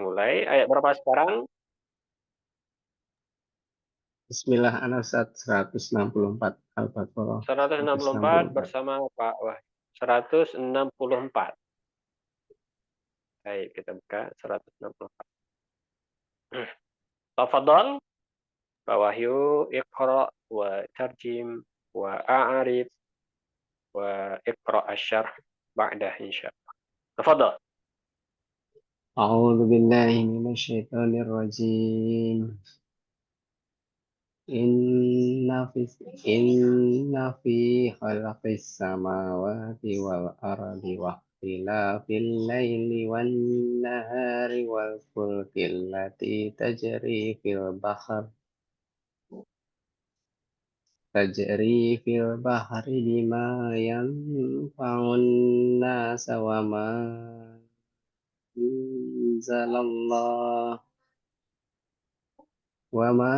mulai. Ayat berapa sekarang? Bismillah, ana Ustaz 164 Al-Baqarah 164 164. bersama Pak Wah. 164. Baik, kita buka 164. Tafadhol, Pak Wahyu, iqra wa tarjim wa a'rib wa iqra asy-syarh ba'dah insyaallah. Tafadhol. A'udzu billahi minasyaitonir rajim. Inna fi inna fi khalaqis samawati wal ardi wa ikhtilafil laili wan nahari wal fulki allati tajri fil bahri bima yanfa'un nasa wa ma anzalallah وما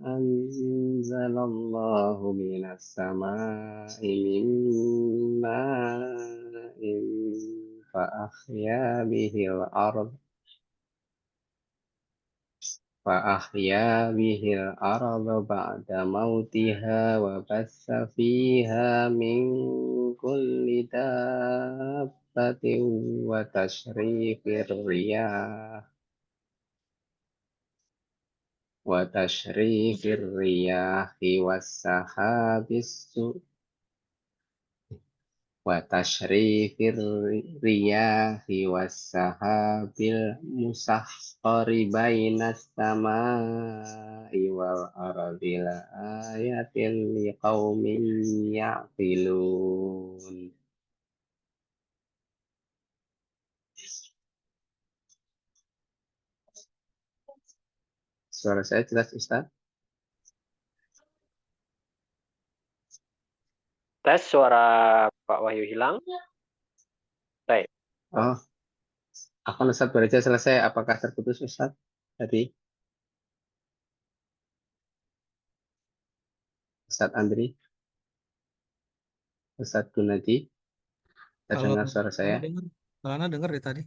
أنزل الله من السماء من ماء فأحيا به الأرض بعد موتها وبث فيها من كل دابة وتشريف الرياح والسحاب المسخر بين السماء والأرض لآيات لقوم يعقلون. Suara saya jelas, Ustaz? Tes suara Pak Wahyu hilang. Baik. Oh, akan Ustaz baca selesai. Apakah terputus, Ustaz? Tadi, Ustaz Andri, Ustaz Gunadi, Kalau terdengar suara saya? Ana dengar dari tadi.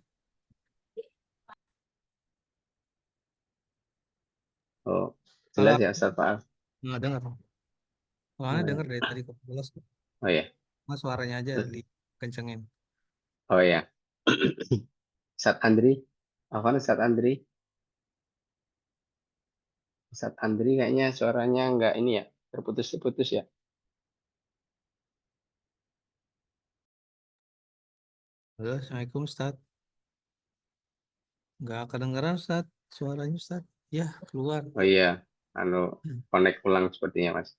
Oh, jelas ya, Ustaz Pak? Nggak dengar. Kalau Ana dengar dari tadi kok jelas. Oh ya, Mas suaranya aja dikencengin. oh ya. Ustaz Andri, apa Ustaz Andri? Ustaz Andri kayaknya suaranya nggak ini ya, terputus-putus ya. Halo, Assalamualaikum Ustaz. Nggak kedengeran Ustaz, suaranya Ustaz. Ya, keluar. Oh iya, connect ulang sepertinya, Mas.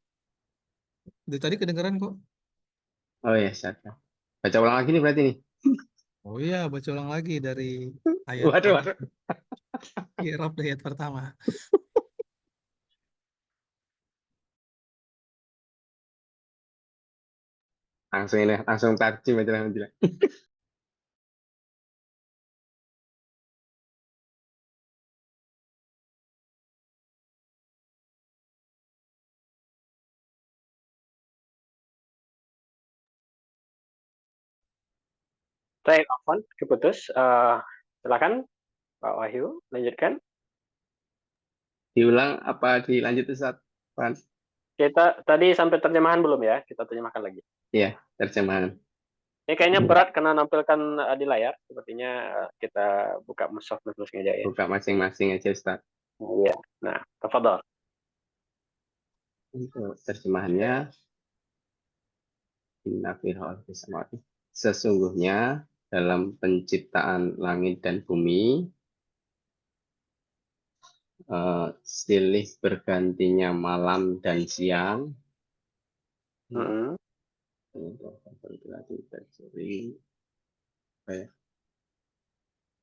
Dari tadi kedengeran kok. Oh ya, Ustaz. Baca ulang lagi nih berarti nih. Oh iya, baca ulang lagi dari ayat Waduh, pertama. waduh. Kirab dari ayat pertama. Langsung ini, langsung tarjim aja nanti. Baik, Afwan, keputus. Silakan Pak Wahyu, lanjutkan. Diulang apa dilanjut, Ustaz? Pan? Kita tadi sampai terjemahan belum ya? Kita terjemahkan lagi. Iya, terjemahan. Ini kayaknya berat karena nampilkan di layar. Sepertinya kita buka mushaf masing-masing aja ya. Buka masing-masing aja, Ustaz. Iya. Nah, tafadhol. Untuk terjemahannya, Inna fi khalqis samawati. Sesungguhnya dalam penciptaan langit dan bumi, silih bergantinya malam dan siang,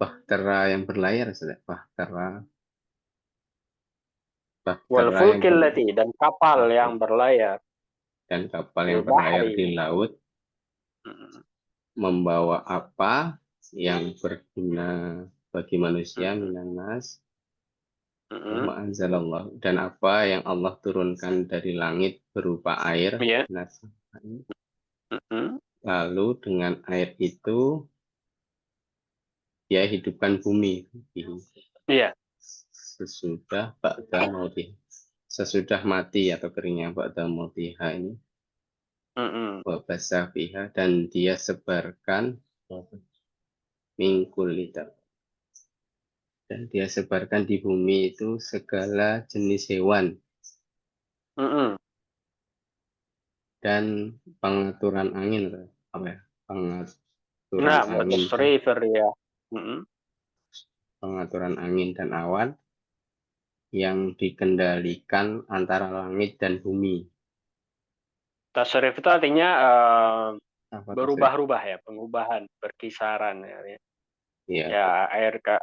bahtera yang berlayar, bahtera Wal fulkil lati, dan kapal yang berlayar. Dan kapal yang berlayar di laut membawa apa yang berguna bagi manusia, minanas, dan apa yang Allah turunkan dari langit berupa air. Lalu dengan air itu dia hidupkan bumi Iya. sesudah ba'da mautih. Sesudah mati atau keringnya ba'da mautiha ini Mm-mm. wa basa fiha, dan dia sebarkan mingkul lidah, dan dia sebarkan di bumi itu segala jenis hewan Mm-mm. dan pengaturan angin, apa ya, pengaturan Nah, angin dan tasrif ya. Mm-mm. pengaturan angin dan awan yang dikendalikan antara langit dan bumi. Tasrif itu artinya Apa tasrif? berubah-ubah ya, pengubahan, berkisaran ya. Ya, Ya, air ke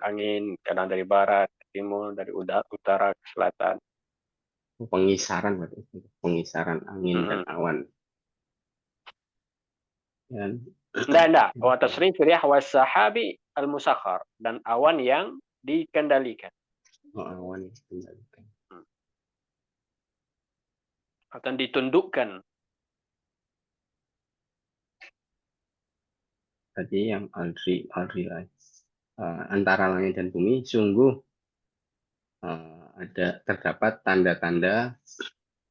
angin kadang dari barat ke timur, dari utara ke selatan. pengisaran berarti. Pengisaran angin dan Mm-mm. awan. Dan Enggak. Wa tasrif riyah was sahabi al-musakhar, dan awan yang dikendalikan. awan yang dikendalikan. Akan ditundukkan. Tadi yang antara langit dan bumi sungguh terdapat tanda-tanda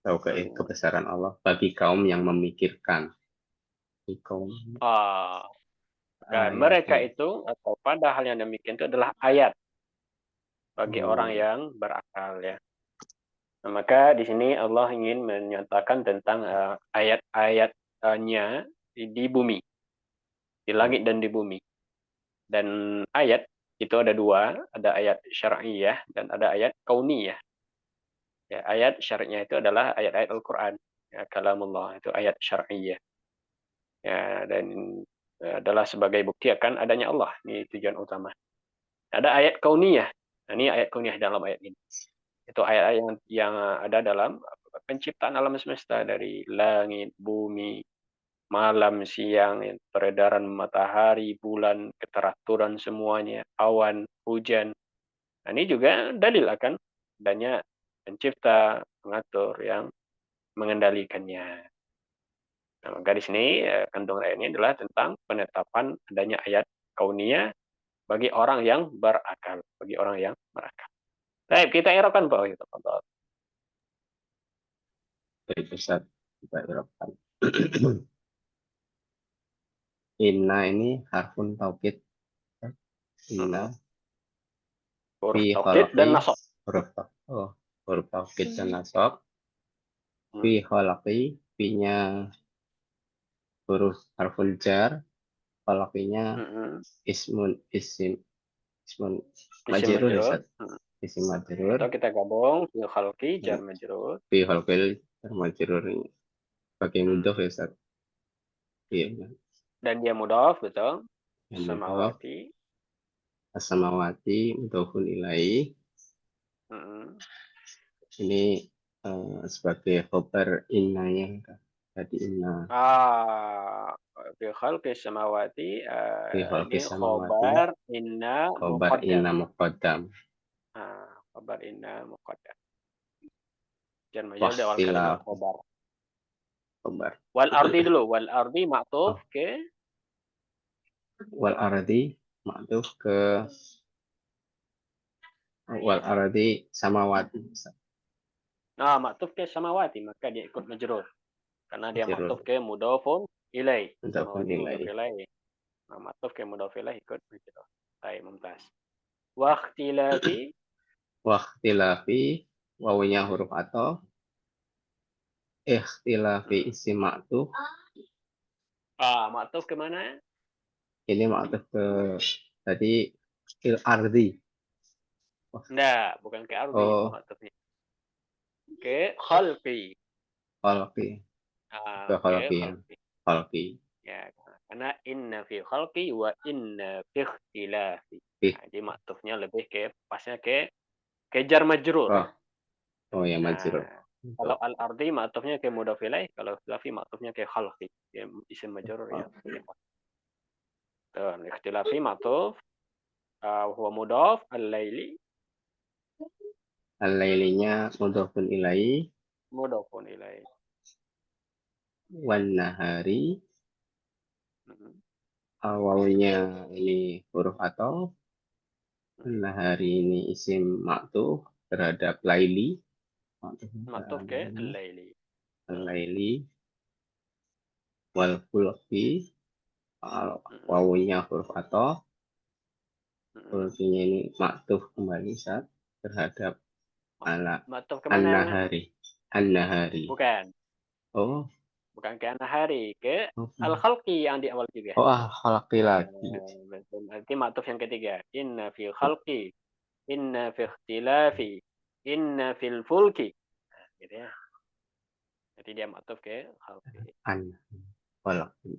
atau kebesaran Allah bagi kaum yang memikirkan. Kaum Dan ayat mereka itu, atau pada hal yang demikian itu adalah ayat bagi orang yang berakal ya. Nah, maka di sini Allah ingin menyatakan tentang ayat-ayatnya di bumi, di langit dan di bumi. Dan ayat itu ada dua, ada ayat syar'iyah dan ada ayat kauniyah. Ya, ayat syar'iyah itu adalah ayat-ayat Al-Quran. Ya, kalamullah itu ayat syar'iyah. Ya, dan adalah sebagai bukti akan adanya Allah. Ini tujuan utama. Ada ayat kauniyah. Nah, ini ayat kauniyah dalam ayat ini. Itu ayat-ayat yang ada dalam penciptaan alam semesta, dari langit, bumi, malam, siang, peredaran matahari, bulan, keteraturan semuanya, awan, hujan. Nah, ini juga dalil akan adanya pencipta, pengatur yang mengendalikannya. Nah, maka di sini kandungan ayat ini adalah tentang penetapan adanya ayat kauniyah bagi orang yang berakal, bagi orang yang berakal. Baik, kita erokan Pak. Kita dari pusat kita Eropa. Inna ini harfun taukid. Inna huruf fi taukid khalaqi dan nasab. huruf taukid dan nasab. Fi khalaqi, fi-nya huruf harful jar, khalaqi-nya ismun Isim majrur ya, majrur. Ustaz. Isim majrur. Atau kita gabung fi khalqi jar Ya. majrur. Fi khalqil jar majrur ini pakai mudhof ya, Ustaz. Iya. Dan dia mudhaf, betul. Yang mudhof Samawati. as-samawati mudhofun ilaihi. Ini sebagai khobar innanya tadi inna. Fi khalqi samawati Fi ini khalqis samawati khobar inna khobar muqaddam. inna muqaddam. Khobar inna muqaddam. Jar majrur di awal Wahtila kalimat khobar. khobar. Wal ardi dulu. Wal ardi ma'tuf ke Wal ardi ma'tuf ke wal ardi samawati. ma'tuf ke samawati, maka dia ikut majrur. Karena dia Majrur. ma'tuf ke mudhafun ilai. Mudhafun Samawati mudhaf ilaihi. ilai. Ma'tuf ke mudhaf ilai ikut majrur. Baik, mumtaz. Wa ikhtilafi. Wa ikhtilafi, wawunya huruf atau ikhtilafi isim ma'tuf. Ma'tuf ke mana? Ini ma'tuf ke tadi il ardi. Enggak, bukan ke ardi itu ma'tufnya. Ke khalqi. Khalqi. Ke Ke khalqi ya. khalqi. Khalqi. Ya, karena inna fi khalqi wa inna fi ikhtilafi. Jadi ma'tufnya lebih ke pasnya ke jar majrur. Oh ya, majrur. Kalau al-ardi ma'tufnya ke mudhaf ilaih, kalau ikhtilafi ma'tufnya ke khalqi. Ya, isim majrur ya. Ikhtilafi ma'tuf huwa mudhaf al-laili. Al-lailinya mudhafun ilaihi. Mudhafun ilaih. Wan nahari Awalnya ini huruf atau. Nah, hari ini isim maktuf terhadap laili. Matuf ke al-laili. Laili wal fulki. Mm-mm. Wawunya huruf atau. Mm-mm. Fulkinya ini maktuf kembali saat terhadap ala Matuf kemana yang an-nahari. An-nahari. bukan Oh, ke nahari, ke oke. al-khalqi yang di awal juga. Oh, khalaqi lagi. Betul. Berarti matuf yang ketiga. Inna fi khalqi, inna fi ikhtilafi, inna fil fulki. Nah, gitu ya. Jadi dia matuf ke khalqi. An. Khalaqi.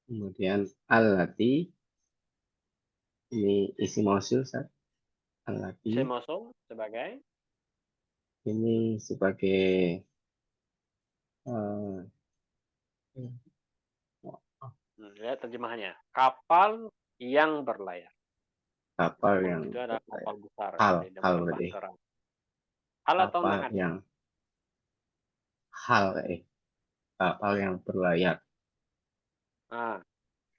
Kemudian allati ini isi mausul Ustaz. Allati Isim mausul sebagai ini sebagai lihat terjemahannya. Kapal yang berlayar. kapal yang Itu adalah kapal besar hal dalam berarti bahasa Arab. Hal atau kapal naat? yang hal kapal yang berlayar Nah,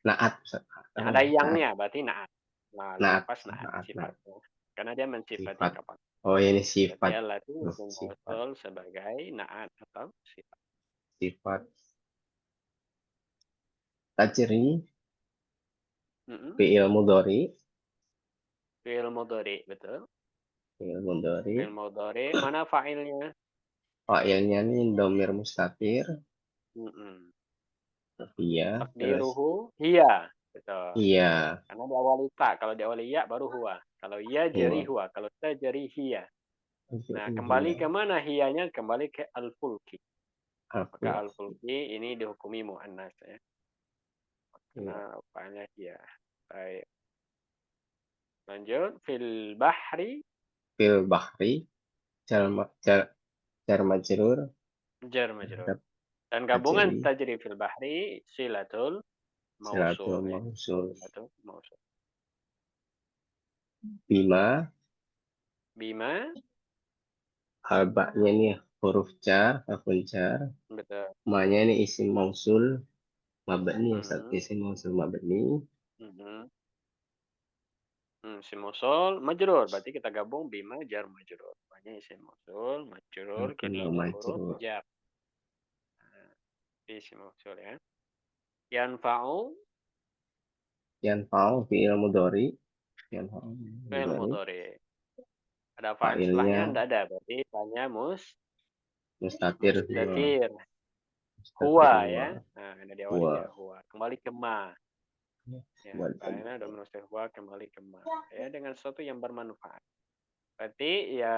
naat Ustaz. yang ada yangnya berarti naat. Nah, lebih Naat pas naat naat naat sifatnya. Karena dia mensifati sifat. kapal. Oh, ini Berarti sifat. allati isim Sifat mausul sebagai naat atau sifat. sifat tajri Mm-mm. fi'il mudhari Fi'il mudhari, betul. fi'il mudhari Fi'il mudhari, mana fa'ilnya? fa'ilnya ini dhamir mustatir Mm-mm. iya terus Takdiruhu hiya. Betul. iya Karena diawali ta, kalau diawali ya baru huwa. Kalau ya jari huwa huwa, kalau ta jari hiya. Nah, kembali iya ke mana hiyanya? Kembali ke al-fulki. Maka al al-fulki ini dihukumi mu'annas ya. Karena iya rupanya hiya. Baik. Lanjut. Fil bahri fil bahri jar jar jar majrur jar majrur. terhadap Dan gabungan tajri tajri fil bahri silatul mausul silatul ya. mausul Silatul mausul. bima Bima, alba'nya ini huruf jar kafun jar betul. manya ini isim mausul mabni ya Ustaz Mhm, isim mausul mabni mhm. Isim mausul majrur. Berarti kita gabung bima jar majrur. Banyak isim mausul majrur bima kedua huruf majrur jar. Nah, isim mausul ya. Yanfa'u yanfa'u fi'il mudhari yanfa'u fi'il mudhari mudhari. Ada fa'il fa'ilnya setelahnya enggak ada. Berarti fa'ilnya mustatir huwa mustatir. mustatir Huwa huwa ya. Nah, ini diawali huwa dia huwa. Kembali ke ma. Ya, Buat fa'ilnya udah mustatir huwa kembali ke ma. Ya, dengan sesuatu yang bermanfaat. Berarti ya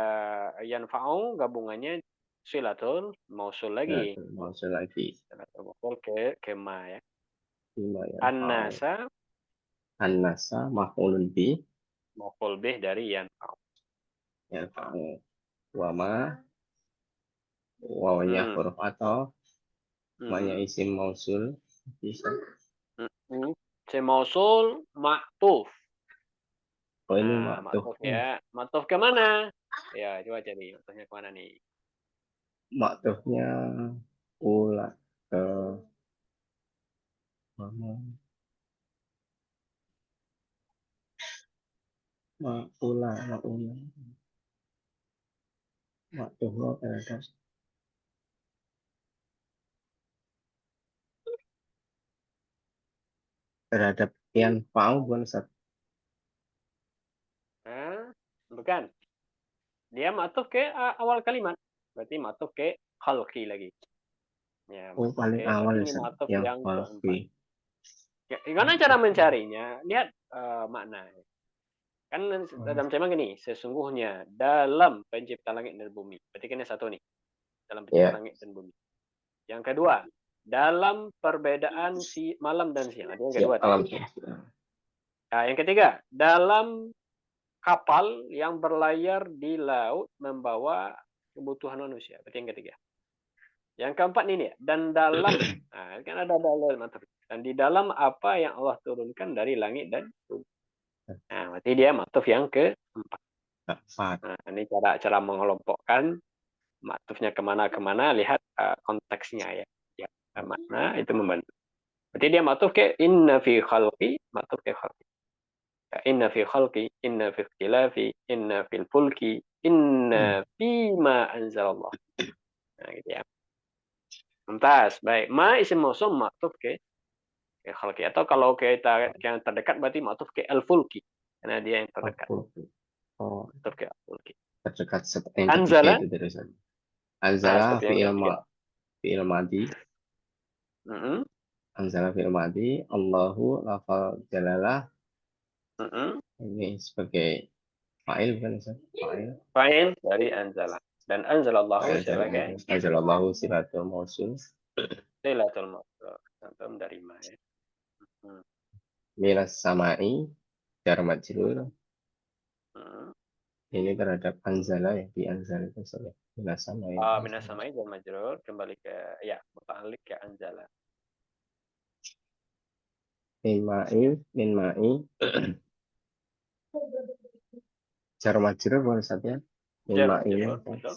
yanfa'u gabungannya silatul mausul lagi. mausul lagi Silatul mausul ke ma ya. bima yanfa'u An-nasa an-nasa maf'ulun bi mauful bih dari yanfa'u. yanfa'u wa ma wawanya Hmm. huruf atau manya Hmm. isim mausul bisa Hmm. Si mausul ma'tuf. oh ini Nah, maktuf ma'tuf ya. Ma'tuf ke mana? Ya, coba cari ma'tufnya ke mana nih? maktufnya ula ke mana ula maktufnya terhadap yanfa'u bukan Ustaz Hah? Bukan. Dia ma'tuf ke awal kalimat. Berarti ma'tuf ke khalqi lagi. Ya, oh ma'tuf paling ke awal berarti ya ini Ustaz ma'tuf yang yang keempat. falfi Ya, gimana cara mencarinya? Lihat makna. Kan dalam tema gini, sesungguhnya dalam pencipta langit dan bumi. Berarti kan yang satu nih, dalam pencipta ya langit dan bumi. Yang kedua, dalam perbedaan si malam dan siang. Ada yang siap kedua alam tadi. Nah, yang ketiga, dalam kapal yang berlayar di laut membawa kebutuhan manusia. Berarti yang ketiga. Yang keempat ini ya, dan dalam, nah, kan ada dalil mantap. Dan di dalam apa yang Allah turunkan dari langit dan bumi. Nah, berarti dia matuf yang keempat. Fat. Nah, ini cara mengelompokkan matufnya kemana-kemana, lihat konteksnya ya. Ya, makna itu membantu. Berarti dia maktuf ke inna fi khalqi, maktuf ke khalqi. Ya, inna fi khalqi, inna fi ikhtilafi, inna fil fulki, inna fi ma anzalallah. Nah, gitu ya. Mumtaz, baik. Ma isim mausum maktuf ke khalqi. Atau kalau kita yang terdekat berarti maktuf ke al-fulki. Karena dia yang terdekat. Oh, Maktuf ke al-fulki. terdekat yang ketiga Anzala, itu dari sana. nah Anzala seperti yang ketiga. fi'il madi. Mm-mm, Anzala fi'il madi. Allahu lafal jalalah. mm-mm. Ini sebagai fa'il bukan Ustaz? Fa'il. Fa'il dari anzala. Dan anzalallahu sebagai Anzalallahu silatul mausul. silatul mawsul. Antum dari ma ya. Hmm, Minas sama'i. Jar majrur. hmm. Ini terhadap anzala ya. Di anzala itu Ustaz ya. Minas sama'i. Minas samai dan majrur kembali ke ya muta'alliq ke anzala. Min ma'i. Min ma'i. Jar majrur bukan Ustaz ya. Min Jar ma'i. majrur, betul.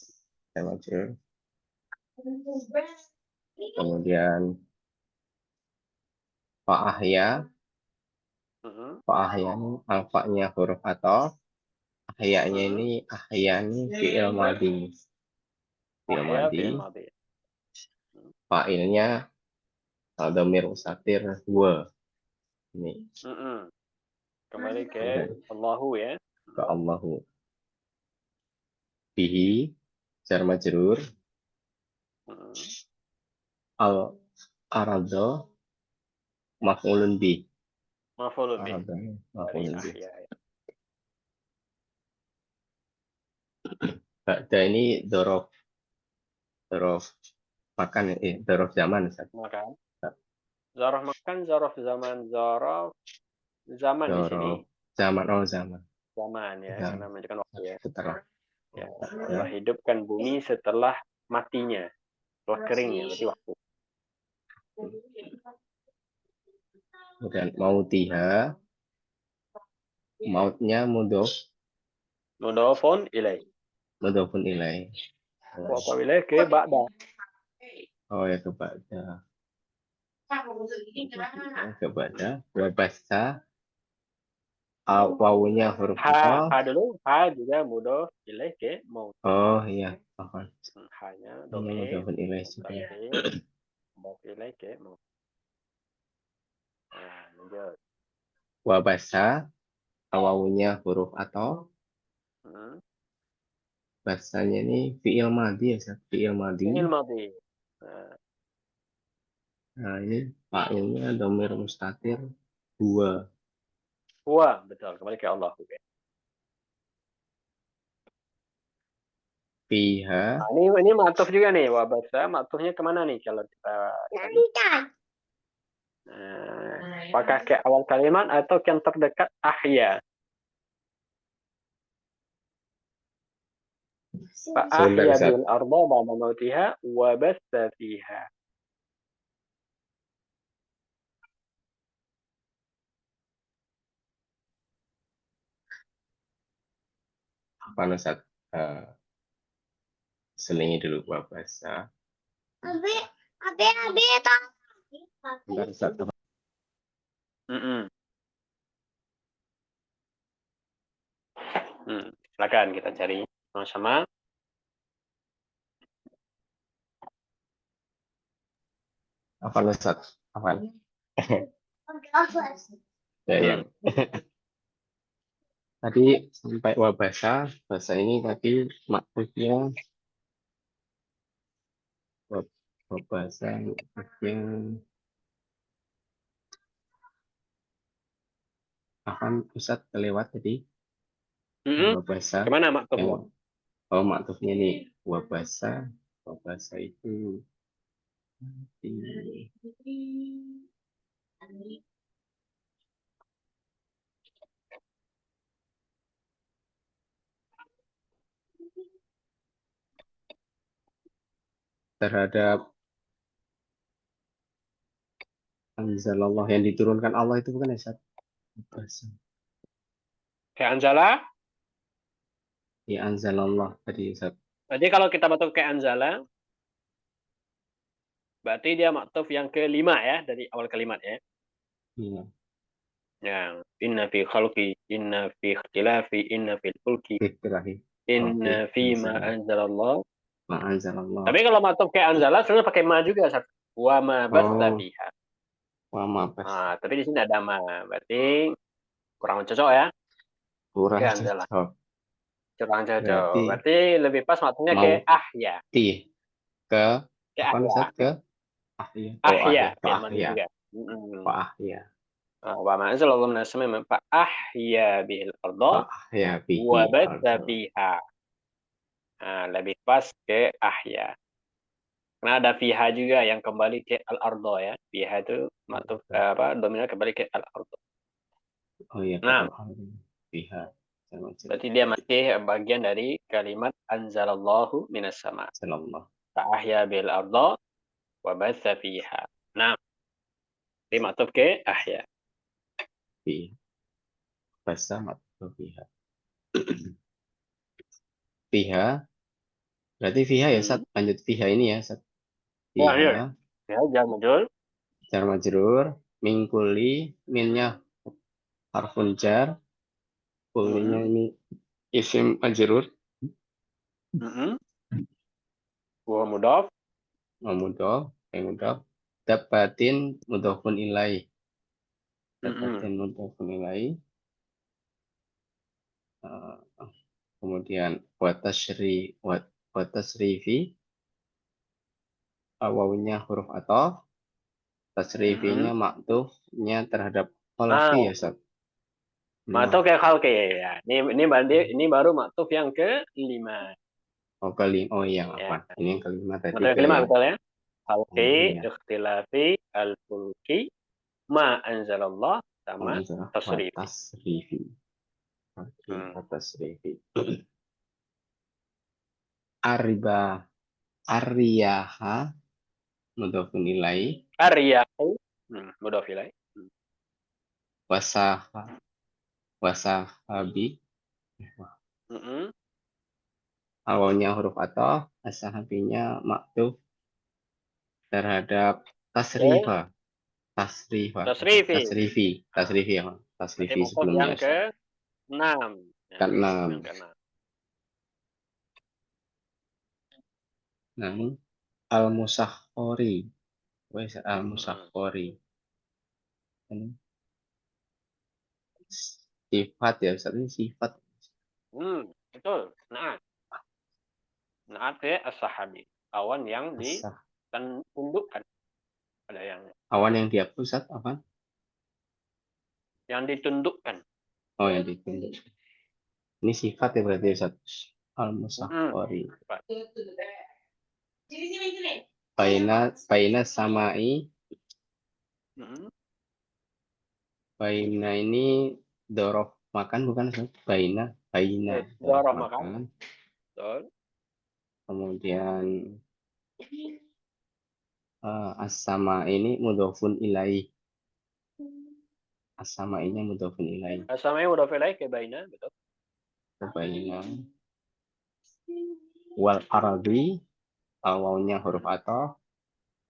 Jar majrur. Kemudian fa'ahya. Mm-mm. Fa'ahya ini alfa'nya huruf atau ahya'nya Mm-mm. ini ahya ini fi'il madi. Fi'il Ahya madi. fi'il madhi. Fa'ilnya dhamir mustatir wa. Ini Mm-mm. Kembali ke kemudian Allahu ya. ke Allahu. Bihi jar majrur Mm-mm. al arado maf'ulun bi. Maf'ulun bih Arado dari maf'ulun bi. ahya ya. Ba'da ini dorof makan dorof zaman Ustaz. Maka zaraf makan, zaraf zaman, zaraf zaman di sini Dorof zaman zaman zaman ya karena zaman menunjukkan waktu ya. setelah Ya, ya. menghidupkan bumi setelah matinya, setelah keringnya, berarti waktu. Kemudian mautiha mautnya Mudhafun ilaih. mudhofun ilai. Wa ilaih ke ba'da. Oh ya kepada wabasa wawunya huruf Ha apa? dulu, ha juga mudhaf ilaih ke maut. Oh iya, apa? Hanya Hanya domir, mudhofun ilai juga. mutasil, mudhaf ilaih ke maut. Nah, lanjut. Wabasa wawunya huruf atau Hmm. bahasanya ini fi'il madi ya, Ustaz. Fi'il madi. Fi'il madhi. Nah, Nah, ini fa'ilnya dhamir mustatir dua. huwa, betul. Kembali ke Allah. Fiha Nah, ini maktuf juga nih. Wabasa, maktufnya kemana nih kalau kita cari? Apakah ke awal kalimat atau yang terdekat ahya? sebentar Fa'ahya Ustaz. bil arda ba'da mautiha wa bassa fiha. Apa Ustaz? Selingi dulu wabasa. Bentar Ustaz. Mm-mm. Silakan kita cari sama-sama. Apa Ustaz? Apa? Ya, yang tadi sampai wabasa, bahasa ini tadi maksudnya wabasa yang akan pusat kelewat tadi Mm-mm. wabasa Kemana maktufmu? yang maksudnya nih wabasa itu di terhadap anzalallah yang diturunkan Allah itu bukan ya Ustaz? Wabasa. Ke anzala. Ya anzalallah tadi Ustaz. Jadi kalau kita batuk ke anzala, Berarti dia maktuf yang kelima ya dari awal kalimat ya. Iya. Yang inna fi khalqi, inna fi ikhtilafi, inna fil fulki, Terakhir. inna fi ma anzalallah. Ma'anzalallah. Tapi kalau maktuf kayak anzala sebenarnya pakai ma juga. Wa ma basta Oh, fiha. wah maaf. Nah, tapi di sini ada ma. Berarti kurang cocok ya. Kurang Ke anzala. cocok. Kurang cocok. Berarti Berarti lebih pas maksudnya mau ke ahya. ke Ke apa ahya. Ustaz? Ke ahya. Oh, Ahya. ahya. Pak Fi'il madhi ahya. juga. Pak ahya. Wa ma anzalallahu minas sama'i fa ahya bihil arda Pak ahya wa bihi batsa ardo. fiha. Nah, lebih pas ke ahya. Karena ada fiha juga yang kembali ke al-ardo ya. Fiha itu maktuf dominan kembali ke al-ardo. Oh iya, ke Nah, al-ardo. Biha. berarti dia masih bagian dari kalimat anzalallahu minas sama. Salallah. Fa ahya bil arda wa batsa fiha. Nah, ini maktuf ke ahya. Biha. Basa matlu biha. Fiha. Berarti fiha ya, Sat. Lanjut fiha ini ya, Sat. Ya, ya. Fiha. Ya, jangan muncul. Jar majrur. Mingkuli. Minnya harfun jar. Kulinya ini isim majrur. Wa mudhaf. Mudhof. Mudhof. Dapatin mudhofun ilai. Dapatin mudhofun ilai. Kemudian watasrifi wawunya huruf ataf, tasrifinya maktufnya terhadap khalqi ya Ustaz. Maktuf ke khalqi ya. Ini baru maktuf yang ke-5. Oh iya, Ya. apa? Ini yang kelima tadi Maktuf yang ke kelima yang betul ya. Khalqi, iya. ikhtilafi, al-fulki, ma anzalallah sama tasrif. Watasrifi. Oke, watasrifi. Ariyaha mudhofun ilai. Aryahu, mudhaf ilaih. Wasahabi. Mm-mm. Awalnya huruf ataf, asahabinya maktuf terhadap tasrifa. Tasrifi. Tasrifi ya, Berarti tasrifi maktuf sebelumnya yang Ustaz. ke-6. Ya, Keenam. yang ke-6. Nah, al-musakhkhori. Wes al-musakhkhori. Ini sifat ya, Ustaz, ini sifat. Betul. Naat ya as-sahabi. Awan yang Asah. ditundukkan. Ada yang Awan yang dihapus, Ustaz, apa? yang ditundukkan. Oh, yang ditunduk. Ini sifat ya berarti Ustaz. Al-musakhkhori. Baina samai. Baina ini dorof makan bukan Ustaz? Baina Dorof makan. Betul. Kemudian as-sama ini mudhofun ilai. As-sama ini mudhofun ilai. As-samai mudhaf ilaih ke baina, betul. Baina wal aradi, awalnya huruf ataf,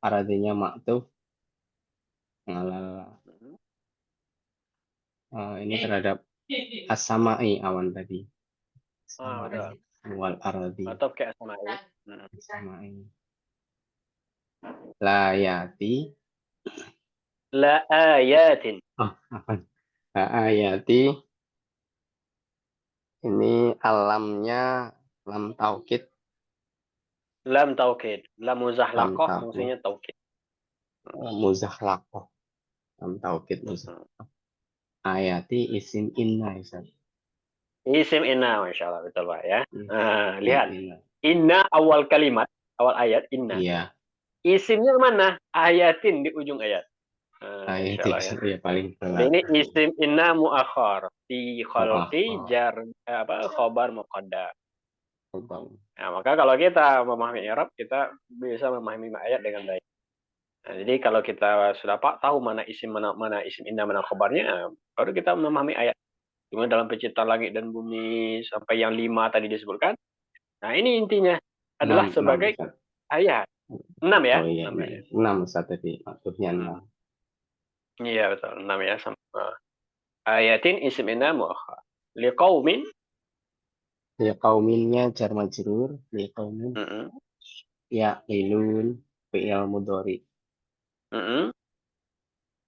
aradinya maktuf. Ini terhadap as-samai awan tadi. Betul. Wal aradi. Atau ke as-samai. As-samai. Layati. La ayatin. Apa? Ayati ini alamnya lam taukid. Lam taukid. Lam muzahlaqah taukid. fungsinya taukid. Muzahlaqah. Lam taukid muzahlaqah. Ayati isim inna Ustaz. Isim inna, Masya Allah, betul Pak ya. Lihat. Inna. Inna awal kalimat, awal ayat inna. Iya. Isimnya mana? Ayatin di ujung ayat. Ayat Allah, ya. ya paling Ini isim inna muakhar fi khalqi jar khobar muqaddam. Nah, maka kalau kita memahami Arab, kita bisa memahami ayat dengan baik. Nah, jadi kalau kita sudah tahu mana isim inna, mana khobarnya, baru kita memahami ayat. Cuma dalam penciptaan langit dan bumi sampai yang 5 tadi disebutkan. Nah, ini intinya adalah sebagai ayat. 6 ya, Oh iya, 6 ayat. 6 Ustaz tadi, maksudnya Hmm. 6. Iya betul, 6 ya. Ayatin ismina muakhar. Liqaumin. Ya kauminnya jar majrur, ya kaumin, Mm-mm. ya ilun, fi'il mudhari. Mm-mm.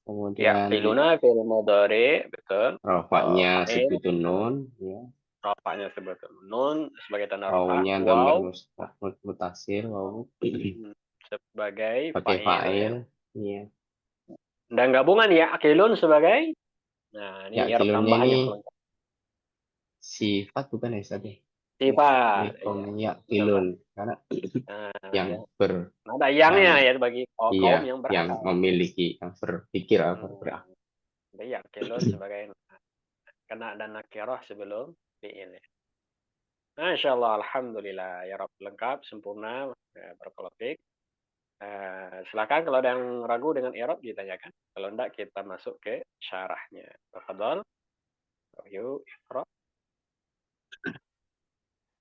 Kemudian Yaqiluna fil mudhari, betul. rofaknya Fa'il, sebutun nun, ya. rafa'nya sebetulnya nun sebagai tanda rafa. Wawunya dhamir Waw mutasil, wawu sebagai pakai fa'il ya. fa'il, ya. Dan gabungan ya akilun sebagai, nah Ya ini i'rab kilunnya tambahan ini yang pelengkap. sifat bukan ya Ustaz? Sifat, iya. Kaumnya ya Sifat. kilun, karena Nah, yang ya. ber Ada yangnya yang ya bagi iya kaum yang yang berakal. memiliki yang berpikir atau Hmm. berakal. Jadi yakilun sebagai kena dan nakirah sebelum fi'il. Masya Allah, Alhamdulillah, ya Rabb, lengkap, sempurna, ya, barakallahu fiik. Silakan kalau ada yang ragu dengan i'rab ditanyakan. Kalau enggak kita masuk ke syarahnya. Tafadhol. Yuk, iqra.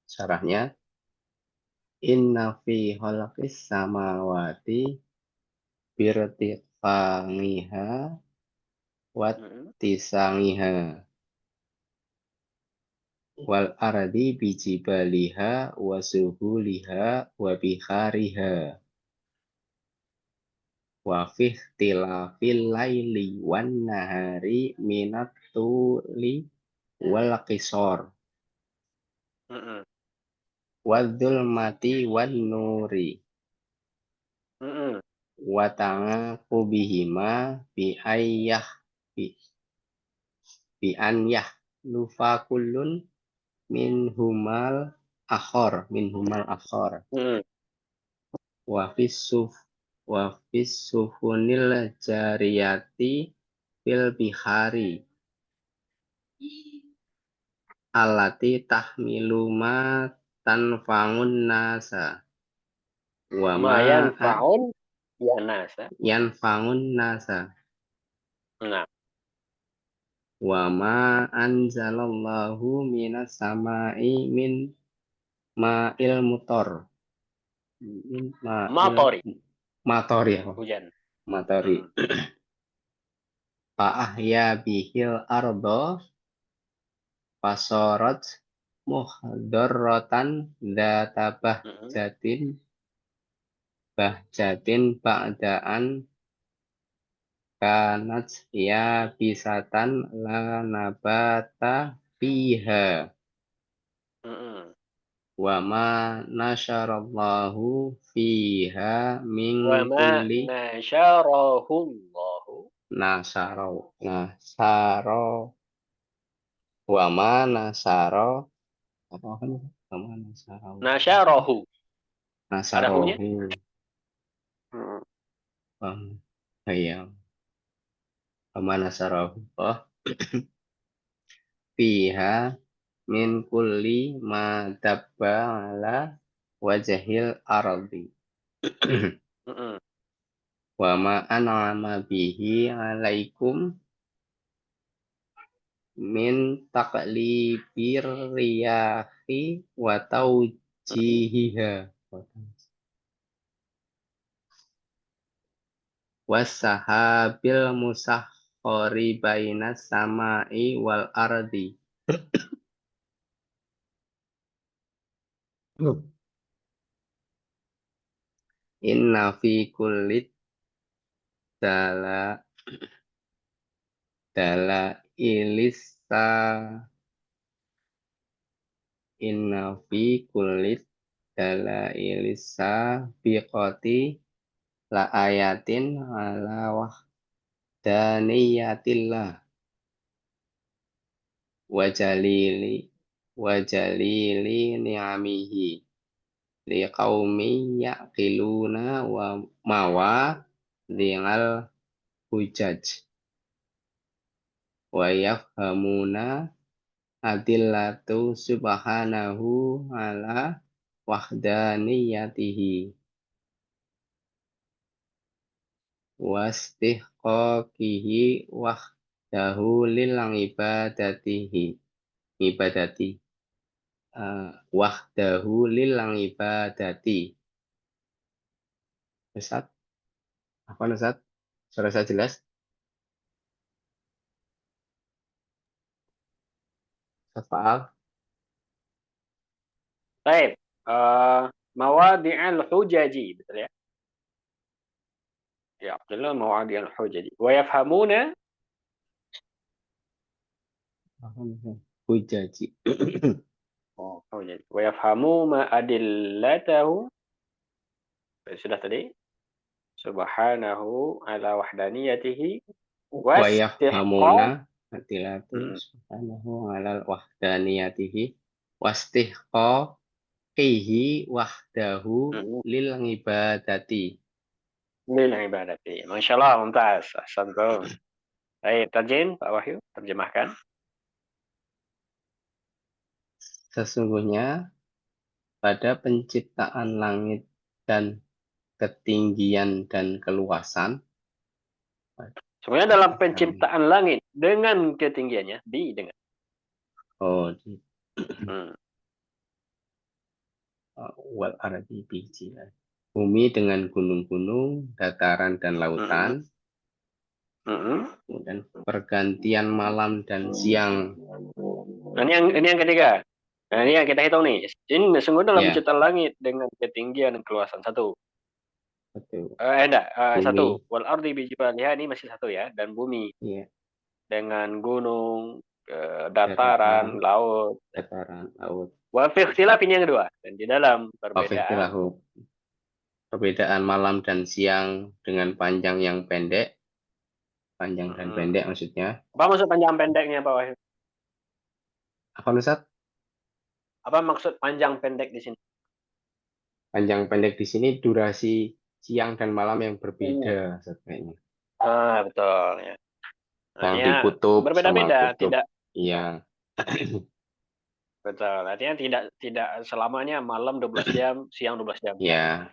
Syarahnya inna fi khalaqis samawati birtiqangiha wa Mm-mm. tisangiha wal ardi bijibaliha wa suhuliha wa bihariha wa fih tilafil laili wan nahari minat tuli wal qisor Mm-mm. wadul mati wan nuri Mm-mm. wa tanga kubihima bi ayyah bi, bi an yah lufa kullun min humal akhor Mm-mm. wa fisuf wa fisufunil jariyati fil bihari alati tahmilu ma tanfangun nasa wa ma Mayan fa'un ya nasa. yanfangun nasa Nah, wa ma anzalallahu minas samai min ma'il mutor min ma'il matori, matori ya hujan. matori Mm-mm. fa ahya bihil ardo fasorot muhdarratan dzata Mm-mm. bahjatin ba'daan kanat ya bisatan la nabata fiha Mm-mm. wa ma nasyarallahu fiha min Wa ma kulli nasyarahullahu. nasaro wa ma nasaro apa kan wa ma nasaro Nasyarahu. Ada hunya? nasarohu Mm-mm. ya wa ma nasarohu oh fiha min kulli ma dabba ala wajahil ardi Mm-mm. wa ma an'ama bihi alaikum min taqlibir riyahi wa Mm-mm. taujihiha wasahabil musakhkhari bainas samai wal ardi inna fi kulli dala dala ilista inna fi kulli dala ilisa biqoti la ayatin ala wahdaniyatillah wajalili wajalili ni'amihi liqaumi yaqiluna wa mawa dengan hujaj wa yafhamuna adillatu subhanahu ala wahdaniyatihi wastihqaqihi wahdahu lil ibadati wahdahu lil ibadati Ustaz, apa Ustaz? Suara saya jelas? Ustaz Faal? Baik. Mawadi'al hujaji, betul ya? Ya, Abdullah, mawadi'al hujaji. Wa yafhamuna Hujaji. hujaji. Wa yafhamu ma adillatahu. Sudah tadi. Subhanahu ala wahdaniyatihi Wa wastihqaq. yafhamuna atilatu subhanahu ala wahdaniyatihi wastihqaqihi wahdahu lil ibadati. Lil ibadati. Masya Allah, mumtaz. Ahsantum. Baik, terjemahin Pak Wahyu, terjemahkan. Sesungguhnya pada penciptaan langit dan ketinggian dan keluasan. Sebenarnya dalam penciptaan langit dengan ketinggiannya dengan. Wal ardi bijilan. Bumi dengan gunung-gunung, dataran dan lautan. Dan pergantian malam dan siang. Nah, ini yang ketiga. Nah, ini yang kita hitung nih. Ini sesungguhnya dalam Ya. penciptaan langit dengan ketinggian dan keluasan. Satu. Betul. Satu. Wal ardi bijibaliha, ini masih satu ya. Dan bumi. Iya. Dengan gunung, dataran, laut. Wa fi ikhtilaf, ini yang kedua. Dan di dalam perbedaan malam dan siang dengan panjang yang pendek. Panjang dan pendek maksudnya. Apa maksud panjang pendeknya Pak Wahyu? Apa Ustaz? Apa maksud panjang pendek di sini? Panjang pendek di sini durasi siang dan malam yang berbeda sebenarnya. Betul ya. Yang di kutub berbeda-beda, tidak. Iya. Betul. Artinya tidak selamanya malam 12 jam, siang 12 jam. Iya.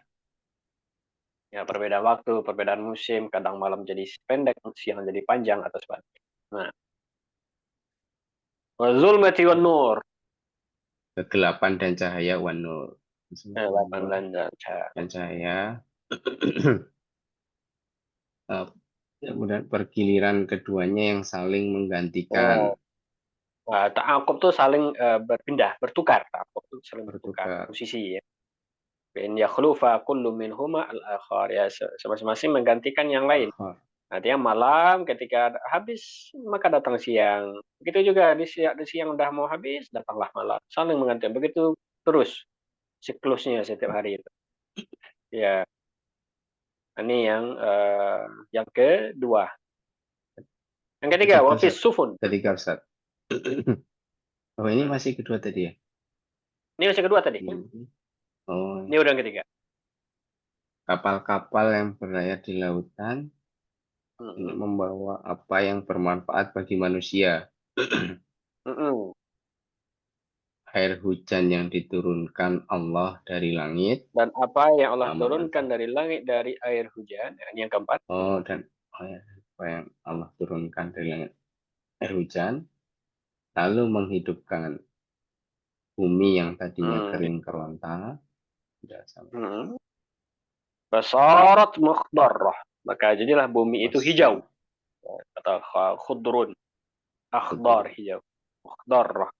Ya, perbedaan waktu, perbedaan musim, kadang malam jadi pendek, siang jadi panjang atau sebaliknya. Nah. Wa zulmati wan nur. Kegelapan dan cahaya wan nur. Kegelapan dan cahaya. Kemudian pergiliran keduanya yang saling menggantikan. Ta'aqub tuh saling berpindah, bertukar. Ta'aqub tuh saling bertukar posisi ya. In yakhlufa kullu minhuma al-akhar, ya, masing-masing menggantikan yang lain. Artinya malam ketika habis maka datang siang. Begitu juga di siang udah mau habis, datanglah malam. Saling menggantikan. Begitu terus siklusnya setiap hari itu. Ya. Ini yang kedua. Yang ketiga, wafis sufun. Ketiga Ustaz. Oh, ini masih kedua tadi ya? Ini masih kedua tadi. Oh. Ini udah yang ketiga. Kapal-kapal yang berlayar di lautan membawa apa yang bermanfaat bagi manusia. Air hujan yang diturunkan Allah dari langit. Dan apa yang Allah turunkan dari langit dari air hujan. Ini yang keempat. Dan apa yang Allah turunkan dari langit air hujan. Lalu menghidupkan bumi yang tadinya kering kerontang. Basarat mukhdarrah. Maka jadilah bumi itu hijau. Kata khudrun. Akhdar, hijau. Mukhdarrah.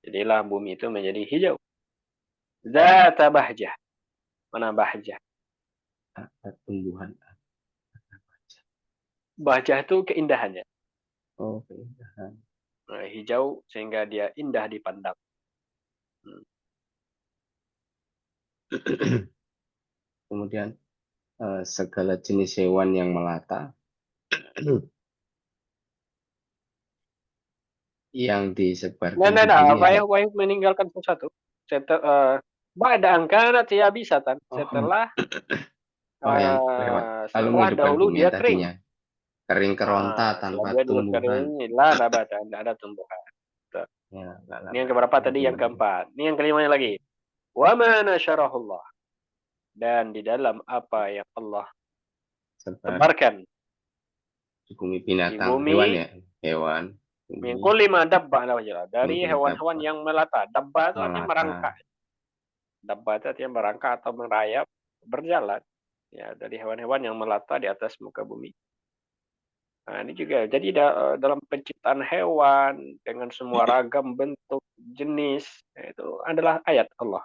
Jadilah bumi itu menjadi hijau. Zata bahjah. Mana bahjah? Tumbuhan. Bahjah itu keindahannya. Oh, keindahan. Hijau sehingga dia indah dipandang. Kemudian segala jenis hewan yang melata yang disebarkan. Apa yang meninggalkan sesuatu? Ba'da angkana tidak bisa tan. Setelah setelah dahulu dia kering. Kering keronta tanpa tumbuhan. Lah nabata, tidak ada tumbuhan. Ini yang keberapa tadi? Yang keempat. Ini yang kelimanya lagi. Wa ma nasyarahullah. Dan di dalam apa yang Allah sebarkan di bumi binatang, hewan ya, hewan. Min kulli ma dabba ala wajhil. Dari hewan-hewan yang melata. Dabba itu artinya merangkak. Dabba itu artinya merangkak atau merayap, berjalan. ya dari hewan-hewan yang melata di atas muka bumi. Nah, ini juga jadi dalam penciptaan hewan dengan semua ragam bentuk jenis, itu adalah ayat Allah.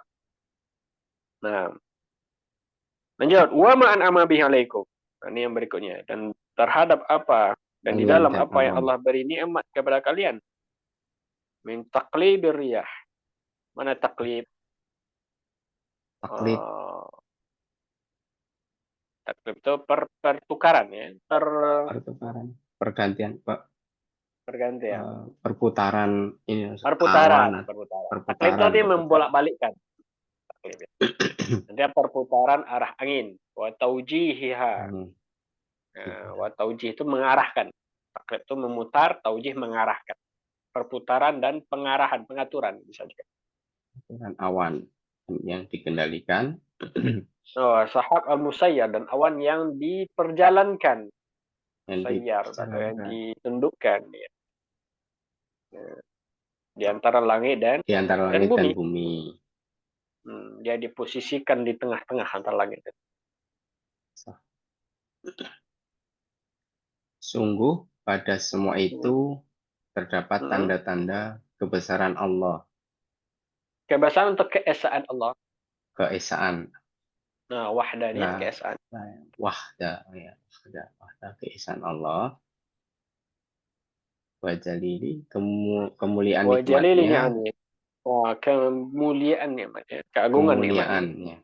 Nah, lanjut, wa ma an'ama bihi alaikum. Nah, ini yang berikutnya. Dan terhadap apa dan di dalam dan apa yang Allah beri nikmat kepada kalian. Min taqlibir riyah. Mana taklib? taklid, Taklib itu pertukaran ya, pertukaran, pergantian, pergantian. perputaran ini awan, Perputaran. Taklib itu perputaran, artinya membolak-balikkan. Taklib ya. Nanti perputaran arah angin. Wa taujihiha. Wa taujih itu mengarahkan. Taklib itu memutar, taujih mengarahkan. Perputaran dan pengarahan, pengaturan bisa juga. perputaran awan yang dikendalikan. Sahab al-musayyar dan awan yang diperjalankan. Yang Sayyar atau yang dijalankan ditundukkan ya. Di antara langit dan di antara langit bumi. dan bumi. Dia diposisikan di tengah-tengah antara langit. Sungguh pada semua itu terdapat tanda-tanda kebesaran Allah, Kebesaran untuk keesaan Allah. keesaan. Nah, wahdaniyat Nah, keesaan. wahda, ya, wahda keesaan Allah. Wajalili, kemuliaan Wa jalili nikmatnya, ni'amnya. Kemuliaan nikmatnya, keagungan nikmatnya. kemuliaannya,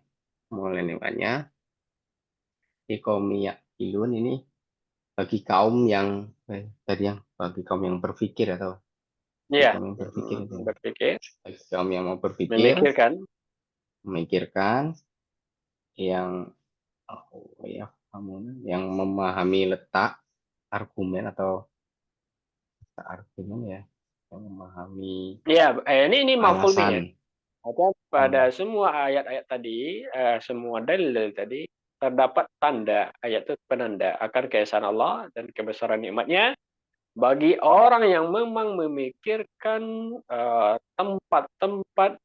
kemuliaan nikmatnya. Di kaum ilun ini bagi kaum yang tadi yang bagi kaum yang berpikir atau Iya, kaum yang berpikir itu. berpikir, Bagi kaum yang mau berpikir, memikirkan, yang yang memahami letak argumen atau argumen ya, yang memahami ya, ini maf'ul bih ya. alasan. Artinya pada semua ayat-ayat tadi, semua dalil tadi terdapat tanda, ayat itu penanda akan keesaan Allah dan kebesaran nikmatnya bagi orang yang memang memikirkan tempat-tempat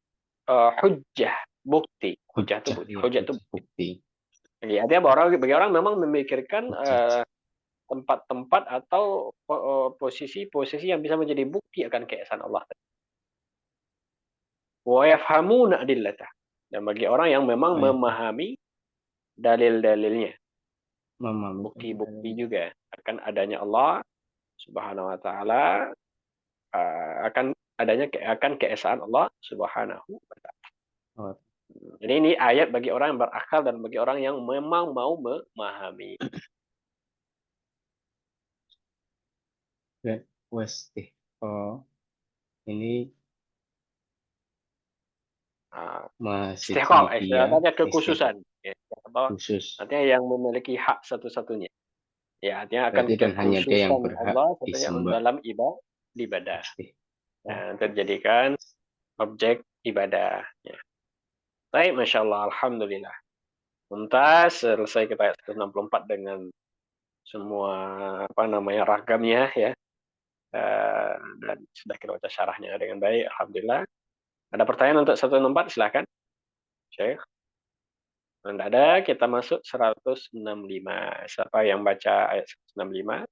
hujjah, bukti. Hujjah itu bukti. Ya, artinya bagi orang memang memikirkan tempat-tempat atau posisi-posisi yang bisa menjadi bukti akan keesaan Allah. Wa yafhamuna adillatah. Dan bagi orang yang memang memahami dalil-dalilnya, bukti-bukti juga akan adanya Allah Subhanahu wa taala, akan keesaan Allah Subhanahu wa taala. Jadi ini ayat bagi orang yang berakal dan bagi orang yang memang mau memahami. Ini masih Istilahnya kekhususan. khusus. Artinya yang memiliki hak satu-satunya. Ya, artinya akan Berarti dan hanya dia yang kekhususan berhak Allah disembah dalam ibadah. Nah, terjadikan objek ibadah. Ya. Baik, Masya Allah, Alhamdulillah. Tuntas, selesai kita ayat 164 dengan semua ragamnya ya. Dan sudah kita baca syarahnya dengan baik, Alhamdulillah. Ada pertanyaan untuk 164? Silakan, Syekh. Kalau tidak ada, kita masuk 165. Siapa yang baca ayat 165?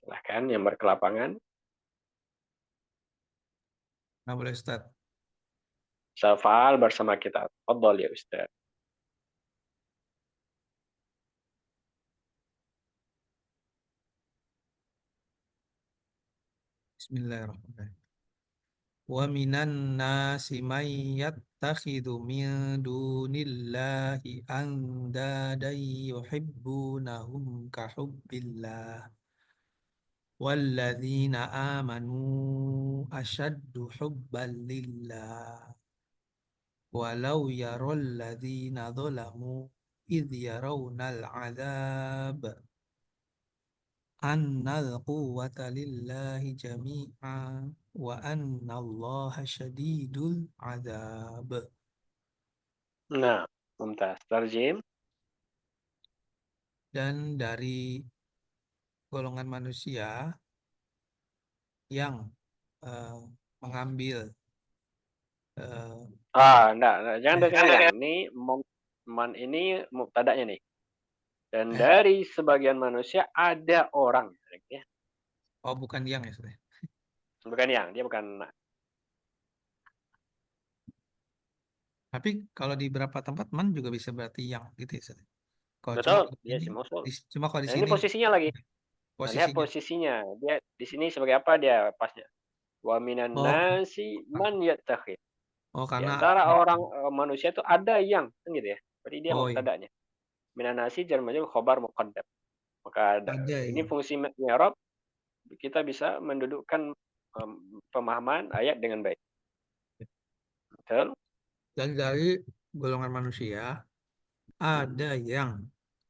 Silakan, yang berkelapangan. Nah, boleh Ustaz. Syafal bersama kita. Fadhol ya Ustaz. Bismillahirrahmanirrahim. Wa minan nasi may yattakhidhu min dunillahi andadan yuhibbunahum ka hubbillah walladzina amanu ashaddu hubban lillah walau yaral ladzina zalamu idh yarawnal adzab annal quwwata lillahi jami'a wa annallaha syadidul adzab. Nah, mumtaz. Tarjim. Dan dari golongan manusia yang mengambil Enggak, jangan dengarkan. Ini Man ini mubtada'nya nih. Dan dari sebagian manusia ada orang. Ya. Oh, bukan yang ya, Ustaz. Bukan yang, dia bukan. Tapi kalau di beberapa tempat man juga bisa berarti yang gitu ya, Ustaz. Kalau cuma Betul, kalau dia ini si Mausul. cuma kalau di Nah, ini sini posisinya lagi. Nah, lihat posisinya. posisinya. Dia di sini sebagai apa dia pasnya? Wa minan Oh, nasi man yattakhid. oh Di karena antara orang manusia itu ada yang, kan gitu ya. Berarti dia oh iya, mubtada'nya. Minan nasi jar majrur khobar muqaddam. Maka ada ini yang. fungsi i'rab kita bisa mendudukkan pemahaman ayat dengan baik. Betul? Dan dari golongan manusia ada yang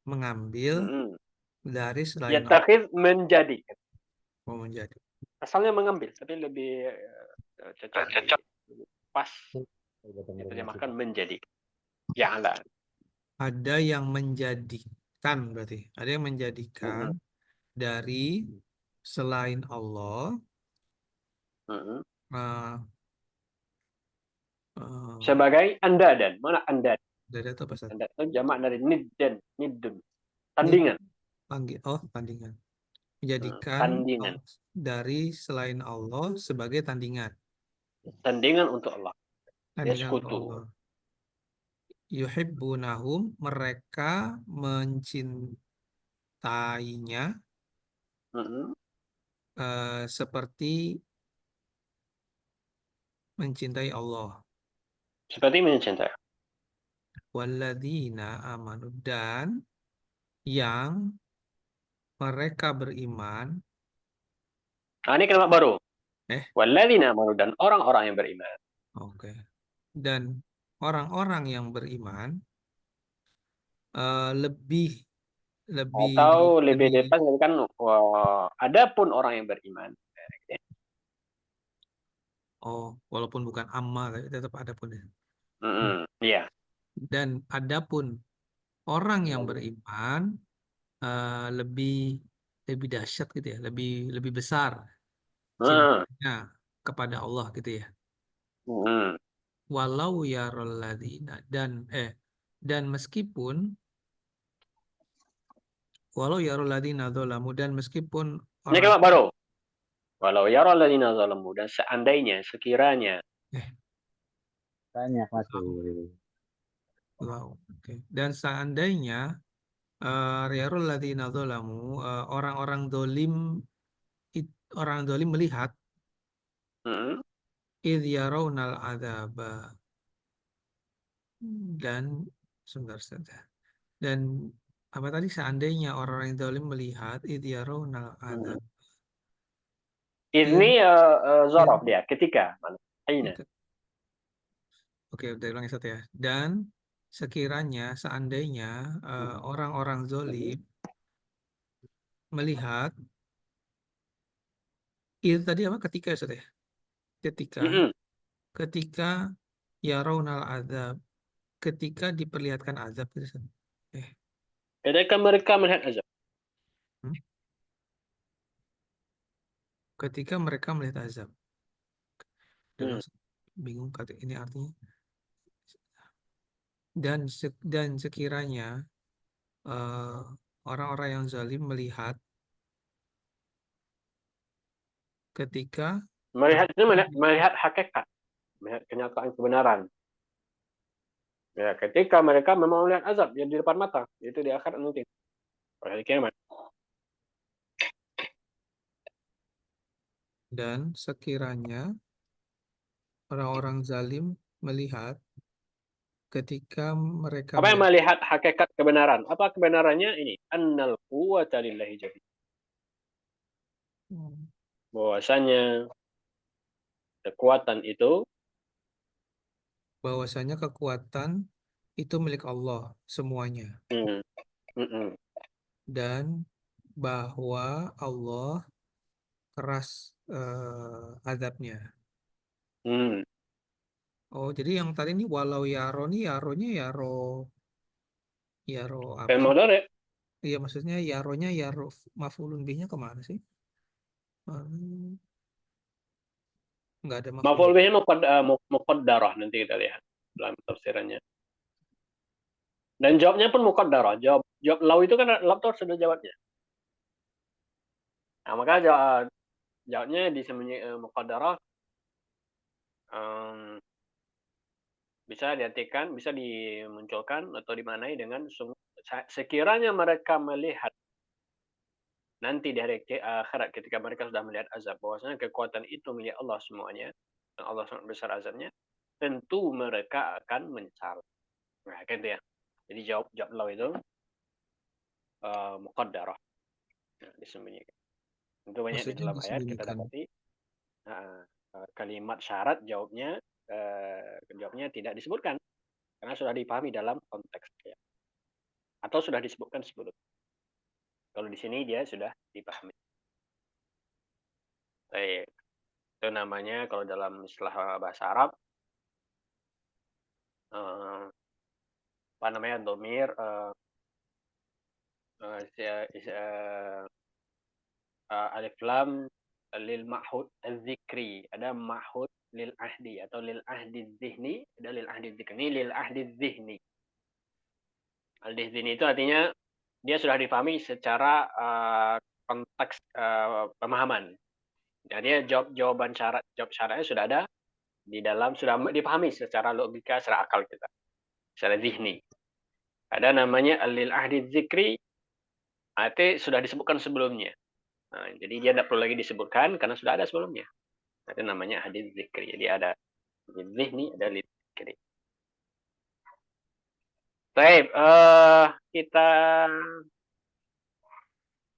mengambil Mm-mm. dari selain Allah Yattakhid menjadi. mau menjadi. Asalnya mengambil, tapi lebih cocok, lebih pas diterjemahkan menjadi. Ja'ala. Ada yang menjadikan berarti. Ada yang menjadikan Mm-mm. dari selain Allah Mm-mm. eh, eh, Sebagai anda dan mana anda? dari itu apa Ustaz? Anda itu jamak dari niddan, niddun. Ini Tandingan. panggil tandingan. Menjadikan Tandingan. dari selain Allah sebagai tandingan. Tandingan untuk Allah. Dia Tandingan untuk sekutu. Allah. Yuhibbunahum, mereka mencintainya Mm-mm. seperti mencintai Allah. Seperti mencintai. Walladzina amanu, dan yang mereka beriman. Nah, ini kalimat baru. Eh, Walladzina amanu, dan orang-orang yang beriman. oke. Dan orang-orang yang beriman lebih Atau lebih lebih depan kan, adapun orang yang beriman. walaupun bukan amma tapi tetap ada pun ya. Iya. Dan adapun orang yang beriman lebih lebih dahsyat gitu ya, lebih lebih besar Mm. cintanya kepada Allah gitu ya. Mm. Walau yarol ladzina, dan meskipun walau yarol ladzina dzalamu, dan meskipun Ini orang kalimat baru. Walau yara alladzina zalamu, dan seandainya, sekiranya. eh Banyak Mas. wow, oke. Dan seandainya yarol ladzina dzalamu, orang-orang dolim orang dolim melihat Mm. idh yarawnal adzaba, dan sebentar saja. Dan apa tadi, seandainya orang-orang yang zalim melihat idh yarawnal Mm. adzab. Ini idh zorof dia, ketika. Mana? Aina. idh- Oke, udah ulangi satu ya. Dan sekiranya, seandainya orang-orang zalim melihat itu tadi apa, ketika ya Ustaz ya? Ketika Mm-mm. ketika yarawnal adzab, ketika diperlihatkan azab itu Ustaz. Eh, Ketika mereka melihat azab. hmm? Ketika mereka melihat azab. Dan Mm. langsung bingung kata ini artinya. Dan sekiranya eh, orang-orang yang zalim melihat ketika Melihat itu mereka melihat hakikat, melihat kenyataan kebenaran. Ya, ketika mereka memang melihat azab yang di depan mata, itu di akhirat nanti, pada hari kiamat. dan sekiranya orang-orang zalim melihat ketika mereka Apa yang melihat. melihat hakikat kebenaran? Apa kebenarannya ini? Annal quwwata lillahi jami'an. Bahwasanya kekuatan itu Bahwasanya kekuatan itu milik Allah semuanya, mm, mm, dan bahwa Allah keras azabnya. mm. Oh, jadi yang tadi ini walau yaro nih, yaronya yaro apa Fi'il sih? mudhari'. Iya, maksudnya yaronya yaro mafulun bihnya kemana sih? Hmm, nggak ada Maf'ul mafulun. bihi muqaddarah, nanti kita lihat dalam tafsirannya. Dan jawabnya pun muqaddarah. Jawab lau itu kan lau itu sudah jawabnya. Nah, maka jawabnya disembunyi muqaddarah bisa diartikan, bisa dimunculkan atau dimanai dengan sekiranya mereka melihat nanti di hari akhirat ketika mereka sudah melihat azab, bahwasanya kekuatan itu milik Allah semuanya, dan Allah sangat besar azabnya, tentu mereka akan menyesal. Nah, gitu ya. Jadi jawab lau itu muqaddarah, disembunyikan. Tentu banyak di Maksudnya dalam ayat kita disembunyikan. dapati kalimat syarat jawabnya tidak disebutkan karena sudah dipahami dalam konteks ya. Atau sudah disebutkan sebelum. Kalau di sini dia sudah dipahami. Baik. Itu namanya kalau dalam istilah bahasa Arab apa namanya domir alif lam lil ma'hud az-zikri, ada ma'hud lil ahdi atau lil ahdi dzihni, ada lil ahdi dzikri. Ini lil ahdi dzihni. Al dzihni itu artinya dia sudah dipahami secara konteks pemahaman. Jadi jawab syaratnya sudah ada di dalam, sudah dipahami secara logika, secara akal kita, secara zihni. Ada namanya lil ahdi dzikri, arti sudah disebutkan sebelumnya. Nah, jadi dia tidak perlu lagi disebutkan karena sudah ada sebelumnya. Itu namanya ahdi dzikri. Jadi ada lil zihni, ada lil dzikri. Baik, kita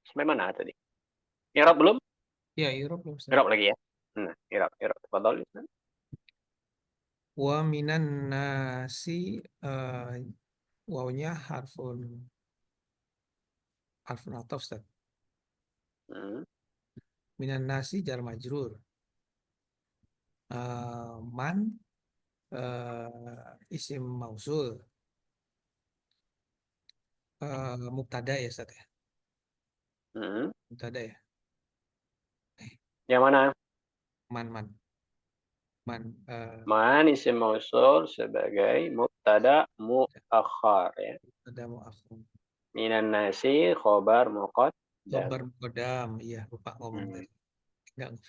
sampai mana tadi? Irab belum? Ya, Irab belum, Ustaz. Irab lagi ya. Nah, irab. Tafadhol. Wa minan nasi wawnya harfun ataf, Ustaz. Minan nasi jar majrur. Man isim mausul. Mubtada ya, Ustaz ya. Mubtada ya. Yang mana? Man. Man isim mausul sebagai mubtada muakhar ya. Mubtada muakhar. Minan nasi khobar muqaddam. Khobar muqaddam, iya lupa ngomong tadi. Enggak.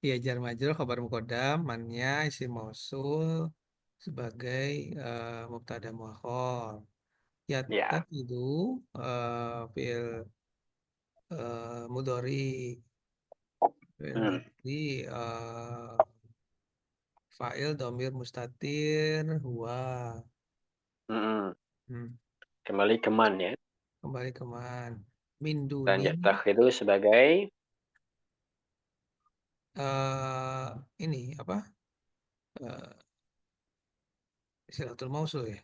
Iya, jar majrur khobar muqaddam, mannya isim mausul sebagai mubtada muakhar. Ya, itu fi'il mudhari. Fi'il mudhari fa'il dhamir mustatir huwa. Kembali ke man ya. Kembali ke man. Min Dan duni itu sebagai ini apa? Silatul mausul ya.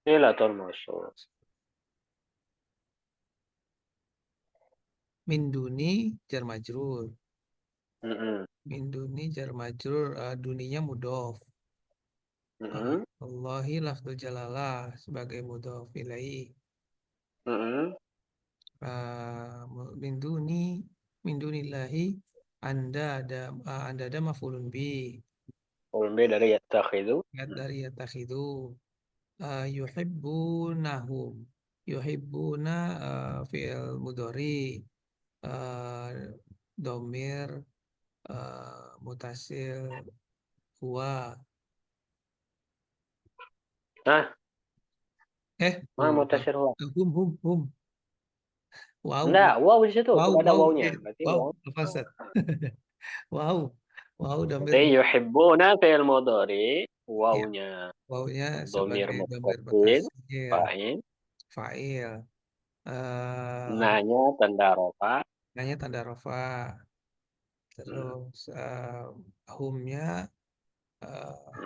silatul mausul. Min duni jar majrur. Min duni jar majrur, duninya mudhof. Allahi lafzul jalalah sebagai mudhof ilaih. Min dunillahi anda ada maf'ulun bi. Maf'ulun bi dari yattakhidhu. Dari yattakhidhu. Yuhibbunahum. Yuhibbuna fi'il mudhari. Domir mutasil huwa. Mutasil huwa. Hum. Wow. Enggak, wow di situ. Wow, Tidak ada wawnya. Berarti wow. Wow. Wow, domir. Jadi yuhibbuna fi'il mudhari, wawnya. Wawnya Domir sebagai domir muttasil, mutasil. fa'il. Nanya tanda rofa. Terus humnya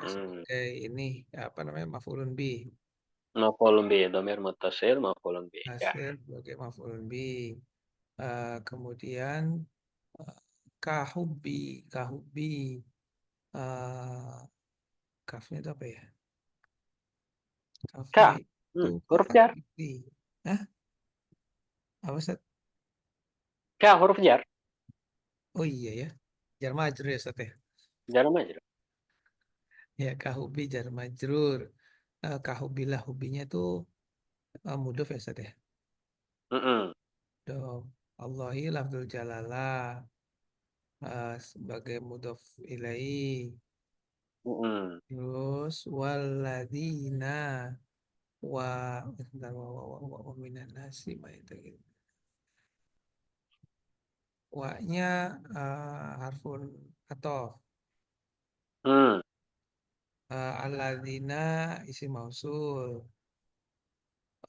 sebagai ini apa namanya, maf'ulun bi. Maf'ulun bi, domir muttasil, maf'ulun bi. Hasil sebagai maf'ulun bi. Kemudian kahubbi kafnya itu apa ya? Kafnya itu huruf jar. Hah? Apa, Ustaz? Huruf jar. Oh iya ya. Jar majrur ya, Ustaz ya. Jar majrur. Ya, kahubbi jar majrur. Kahubillah, hubinya itu mudhof ya Ustaz ya. Mm-mm. Mudhof. Allahi lafzul jalalah sebagai mudhof ilaih. Mm-mm. Terus waladina wa sebentar, wa minan nasi ma itu gitu. Wa-nya harfun atof. Mm. Alladzina isim mausul.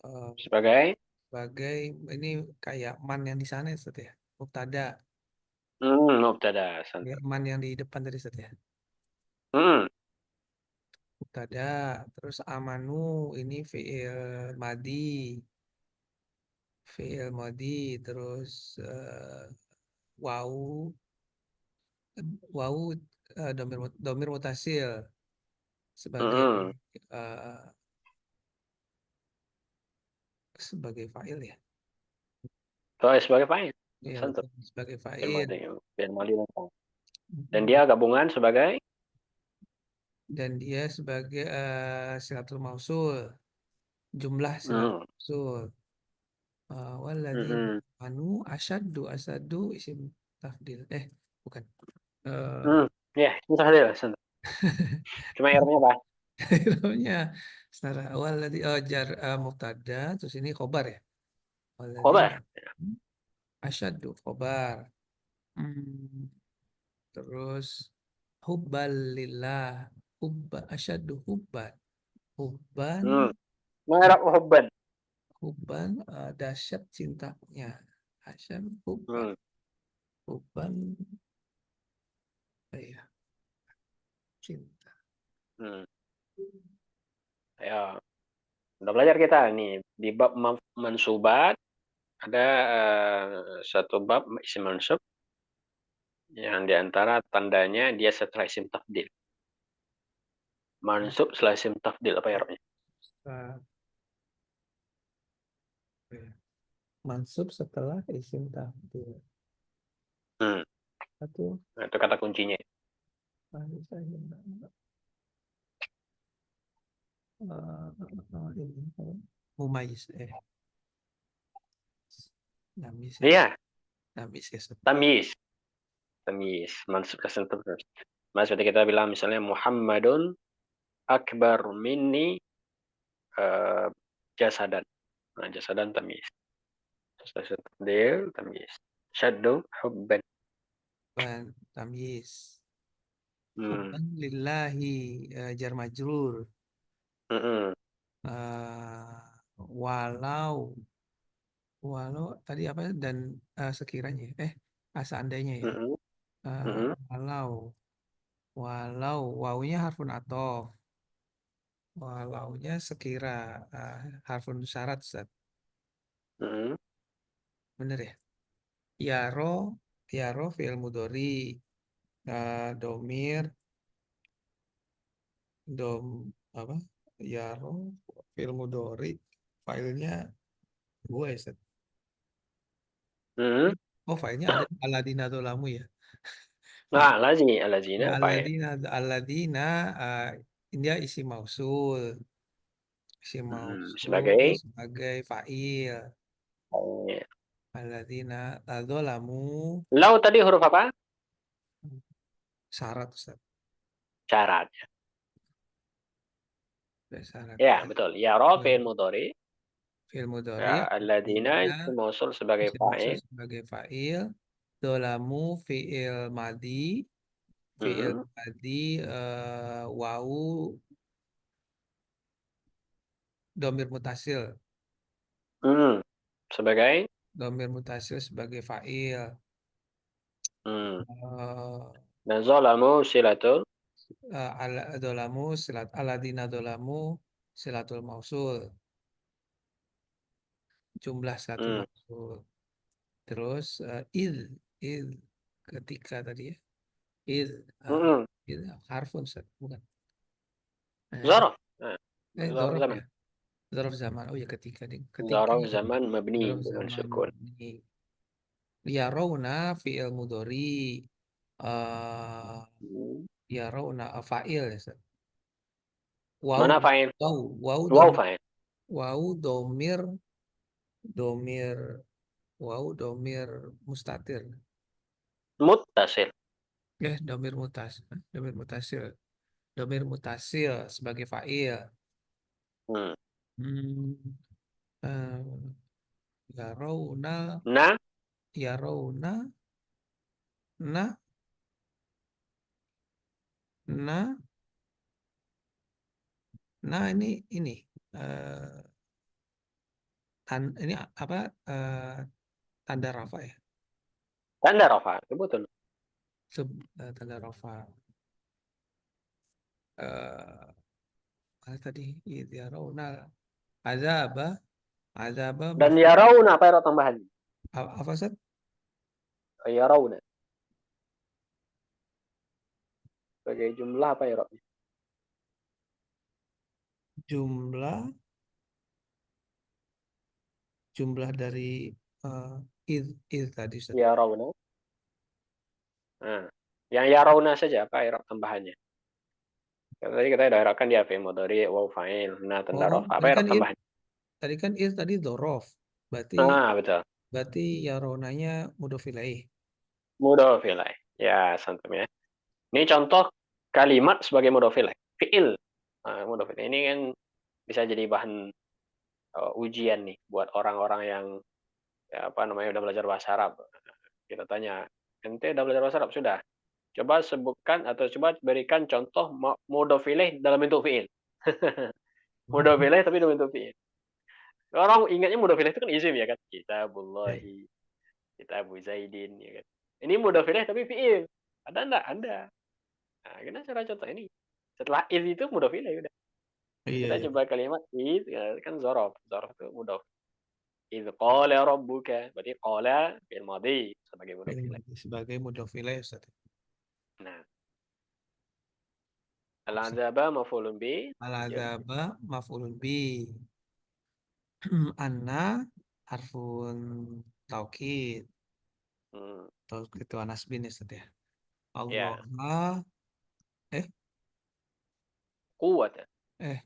Eh, Sebagai sebagai ini kayak man yang di sana ya, Ustaz ya. Mubtada. mubtada. Ya, Santai. man yang di depan tadi Ustaz ya. Mm. Mubtada. Terus amanu ini madi. Fi'il madi. Terus wau wau domir mutasil sebagai Mm-mm. eh, sebagai fa'il ya. Oh, sebagai fa'il. Ya Santai. betul, sebagai Fi'il fa'il. madhi. Fi'il madhi langsung. Dan Mm-mm. dia gabungan sebagai Dan dia sebagai silatul mausul, jumlah silatul mm. mausul. Walladzina Mm-mm. asadu isim tafdil. Bukan. Eh Mm. Ya, itu saja lah. Santai. Cuma errornya apa? namanya setara jar mubtada terus ini khobar ya. Walladzina Khobar. asyaddu khobar. Hmm, terus hubbal lillah, asyaddu hubban. Hubban Mm. Mengarah hubban. hubban dahsyat cintanya. Asyad hubban. Mm. Hubban ya cinta. Mm. Ya, udah belajar kita nih di bab mansubat ada satu bab isim mansub yang diantara tandanya dia setelah isim tafdil. Mansub setelah isim tafdil apa ya? Uh, Mansub setelah isim tafdil. Hmm. Satu Nah, itu kata kuncinya. ini mumayyiz namis ya Iya, namis ya Ustaz. tamyiz. Tamyiz, mansub ke tafdil. Mas seperti kita bilang misalnya Muhammadun akbar minni eh, jasadan. Nah, jasadan tamyiz. Setelah isim tafdil tamyiz. Syaddu hubban. Ban tamyiz Hmm. hubban lillahi jar majrur. Mm-mm. Eh, walau walau tadi apa dan sekiranya seandainya ya. Mm-mm. Eh, Mm-mm. walau walau wawunya harfun atof, walaunya sekira harfun syarat Ustaz. Mm-mm. Bener ya. Yaro fi'il mudhari, domir dom apa yaro fi'il mudhari, filenya gue ya Ustaz. Mm-mm. Oh filenya ada Aladina Dolamu ya. File Nah, lazina ya fa'il. Aladina dia isi mausul Sebagai sebagai fa'il. fa'il. Aladina Dolamu Lau tadi huruf apa? syarat Ustaz. Syarat. Syarat Ya, ya. betul. Ya fi'il mudhari. Fi'il Ya, mudhari alladzina Aladina itu mausul sebagai isim mausul fa'il. sebagai fa'il. Dolamu fi'il madi. Fi'il Mm-mm. madi wau domir mutasil. Mm. Sebagai Domir mutasil sebagai fa'il. mm. Eh, Dan zalamu silatul. dolamu aladina dolamu silatul mausul. Jumlah silatul Mm. mausul. Terus id ketika tadi ya. Id uh, Mm-mm. id harfun Ustaz, bukan. Zaraf. Nah, zaraf Dzaraf zaman. ya. Dzaraf zaman. Oh ya ketika ding. Ketika Zaraf zaman mabni dzaraf dengan zaman sukun. ini. Yarawna fi'il mudhari. Eh Mm. yarawna fa'il ya Ustaz. Wow, Mana fa'il? wow, wow, Waw fa'il. wow, domir, domir, wow, domir mustatir. Muttasil. Domir domir mutasil, domir mutasil sebagai fa'il. Hmm. Hmm, eh, yarawna, Na, yarawna, na, na, nah ini eh ini apa tanda rafa ya? tanda rafa. Betul. Tanda rafa. Tadi yarawna azaba, azaba Dan yarawna apa ya tambahan? apa Ustaz? Yarawna. Sebagai jumlah apa ya? Jumlah jumlah dari eh id tadi Ustaz. Yarawna. Nah, yang yarawna saja apa ya tambahannya? Tadi kita udah irapkan dia fi'il mudhari, waw fa'il. Nah, tanda Oh, rafa. Apa ya tambahannya? tadi kan id tadi dzaraf. Berarti Nah, betul. berarti yaronanya mudhof ilaih. Mudhaf ilaih. Ya, santum ya. Ini contoh kalimat sebagai mudhaf ilaih. Fi'il. Nah, mudhaf ilaih ini kan bisa jadi bahan ujian nih buat orang-orang yang ya, apa namanya udah belajar bahasa Arab. Kita tanya, ente udah belajar bahasa Arab? Sudah. Coba sebutkan atau coba berikan contoh mudhaf ilaih dalam bentuk fi'il. Mudhaf ilaih tapi dalam bentuk fi'il. Orang ingatnya mudhaf ilaih itu kan isim ya kan? Baik. Kitabullahi, kitabu Zaidin ya kan. Ini mudhaf ilaih tapi fi'il. Ada enggak? Ada. Nah, kita cara contoh ini. Setelah iz itu mudhaf ilaih udah. Iya, Kita iya. coba kalimat iz ya, kan zorof. Zorof itu mudhaf. Iz qala rabbuka. Berarti qala fi'il madhi sebagai mudhaf ilaih. Sebagai mudhof ilaih Ustaz. Nah, al-adzaba maf'ulun bi. Al-adzaba maf'ulun bi. Anna harfun taukid. Hmm, Taukid itu nasbin ya Ustaz ya. Allah ya, eh kuwat. eh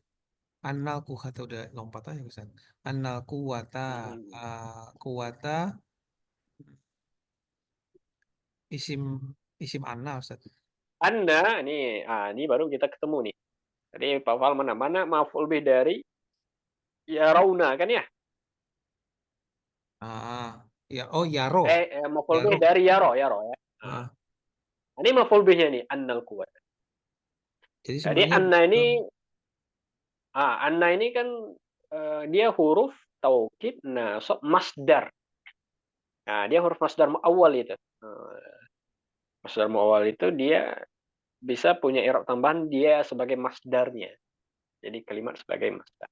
annal kuwata udah lompat aja Ustaz. Annal kuwata Hmm. kuwata isim isim anna Ustaz. Anda ini baru kita ketemu nih. Tadi Pak Fal mana maf'ul bih dari yarawna kan ya? Ya yaro. Maf'ul bih Yaro. dari yaro ya. Nah, Ah, ini maf'ul bihnya nih annal kuwat. jadi Jadi sebenarnya anna ini kan dia huruf taukid nasab masdar. Nah, dia huruf masdar muawwal itu. Masdar muawwal itu dia bisa punya i'rab tambahan dia sebagai masdarnya. Jadi kalimat sebagai masdar.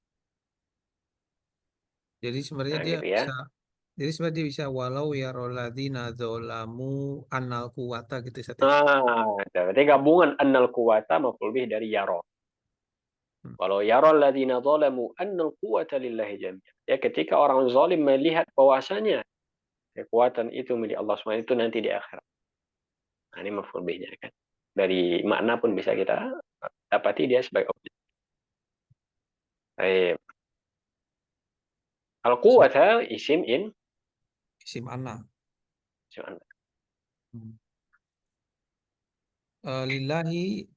jadi sebenarnya Nah, dia gitu ya. bisa jadi sebenarnya dia bisa walau ya roladina zolamu anal kuwata gitu Ustaz ya. Berarti gabungan annal quwata maf'ul bih dari yara. Hmm. Walau yara alladziina zalamu annal quwata lillahi jami'an. Ya, ketika orang zalim melihat bahwasanya kekuatan itu milik Allah SWT itu nanti di akhirat. Nah, ini maf'ul bihnya kan. Dari makna pun bisa kita dapati dia sebagai objek. Baik. Al-quwata isim Isim anna. isim anda. Hmm. Lillahi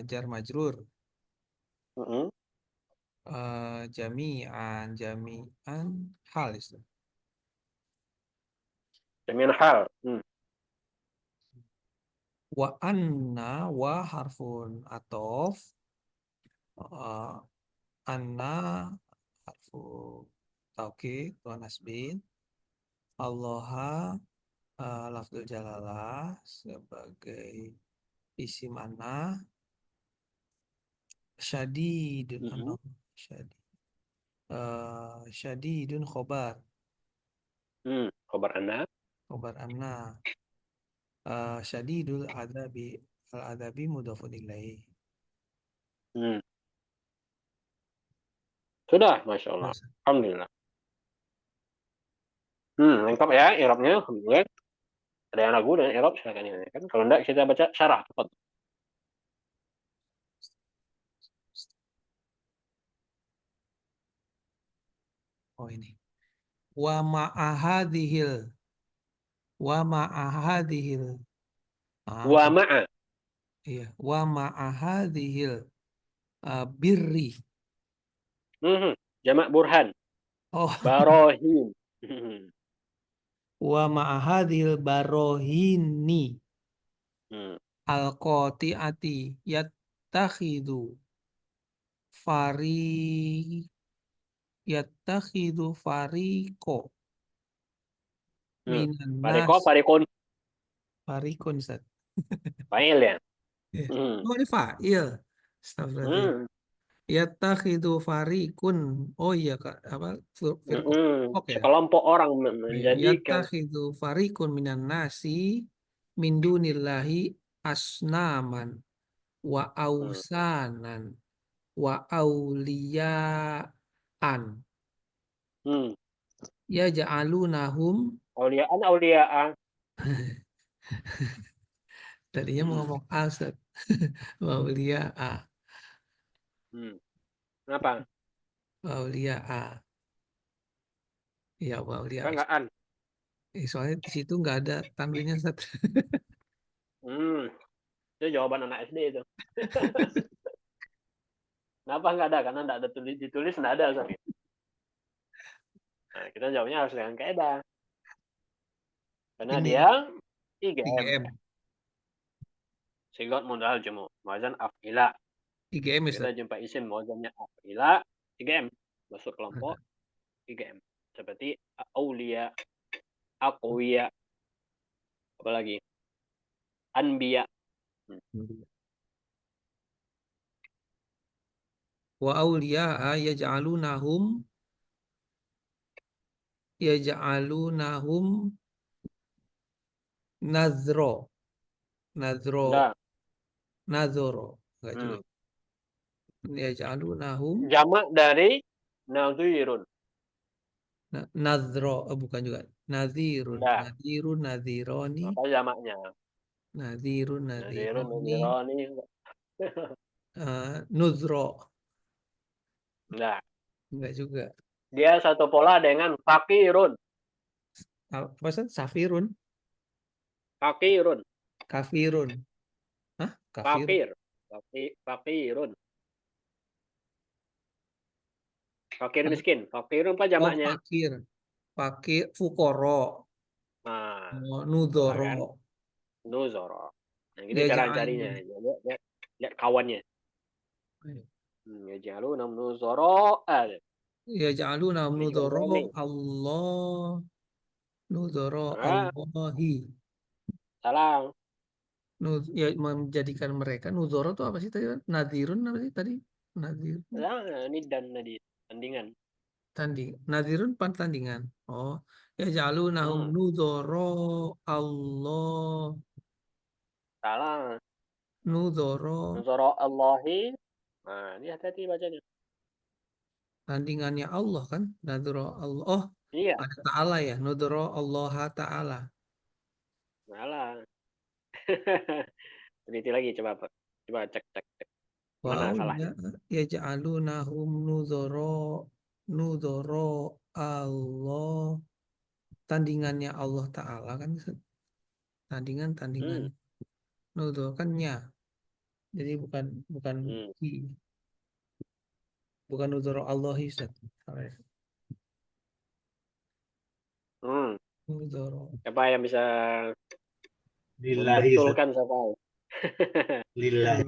jar majrur. Mm-mm. Jami'an hal Ustaz. Jami'an hal. Wa anna wa harfun atof. Anna harfu taukid wa nasbin. Allah lafzul jalalah sebagai isim anna. Syadidun Mm-mm. syadid. Syadidun khobar. Khabar anda. Khobar anna. Syadidul adabi. Al adabi mudhafun ilaih. Hmm. Sudah, Masya Allah. Yes. Alhamdulillah. Lengkap ya i'rabnya. Alhamdulillah. Ada yang ragu dengan i'rab silakan ini kan. Kalau enggak kita baca syarah. Cepat. Oh ini. Wa ma'ahadihil. Wa ma'ahadihil. Wa Apa? ma'a. Iya. Wa ma'ahadihil birri. Mhm. Jamak burhan. Oh, Barohin. Hmm. wa ma'ahadihil barohini Hmm. al-qati'ati yattakhidu fari fariqo minan Pareko, nas parekon. farikun Ustaz. Fa'il ya. Iya. Hmm. Oh ini fa'il. Astagfirullahaladzim. Hmm. Yattakhidu farikun. Oh iya Kak, apa firqah Hmm. kelompok ya. Sekelompok orang Iya, menjadikan. yattakhidu farikun minan nasi min dunillahi asnaman wa Hmm. ausanan wa auliyaan Hmm. ya ja'alunahum. Auliaan, auliaan. Tadinya mau Hmm. ngomong asad wa auliaa Hmm. Kenapa? wa auliaa ya wa auliaa. Kan nggak an. Soalnya di situ nggak ada tanwinnya Ustaz. Hmm. Itu jawaban anak SD itu. Kenapa nggak ada? Karena nggak ada ditulis nggak ada. Ustaz. Nah, kita jawabnya harus dengan kaidah. Karena Ini dia 3M. 3M. Sigot modal jemu. Wazan af'ila. 3M Kita Ustaz. jumpa isim wazannya af'ila 3M. Masuk kelompok 3M. Seperti aulia, aqwiya, apalagi anbiya. Wa auliaa yaj'alunahum nazro Udah. nazoro enggak juga. Hmm. Yaj'alunahum Jamak dari nadhirun. nazro bukan juga nazirun Udah. nazironi Apa jamaknya? Nadhirun, nazironi nadhirani. nuzro Udah. enggak juga. Dia satu pola dengan fakirun. Apa Ustaz? Safirun, Fakirun. kafirun. Hah? Kafir. Fakir. Fakirun. Fakir miskin. Fakirun apa Oh, jamaknya? fakir fukoro. Nah, Oh, salah nudoro kan? Nuzoro. Nah, gitu ya cara ja'alu carinya. Lihat kawannya. Ya jalunam nuzoro. ya ja'alunahum Ini nudoro contoh nih. Allah nudoro Ah, Allahi. salah. Ya menjadikan mereka nudoro itu apa sih tadi? Nadirun apa sih tadi? Nadir Salah. Ini dan tadi tandingan. nadirun pertandingan. Oh, ya ja'alunahum Hmm, nudoro Allah salah. nudoro Nuzoro Allahi. Nah, ini hati-hati bacanya. tandingannya Allah kan? Nudoro Allah. Oh, Iya, ada Ta'ala ya. Nudoro Allah Ta'ala. salah. Teliti lagi coba Pak. Coba cek cek cek. Mana Wow, salahnya? ya ja'alunahum nudoro Allah. Tandingannya Allah Ta'ala kan tandingan Hmm, nudoro kan nya. Jadi bukan bukan hmm, hi. Bukan nudoro Allahi Ustaz. Salah ya. hmm. Nudoro. Siapa yang bisa Lillahi Ustaz. membetulkan siapa? Lillahi.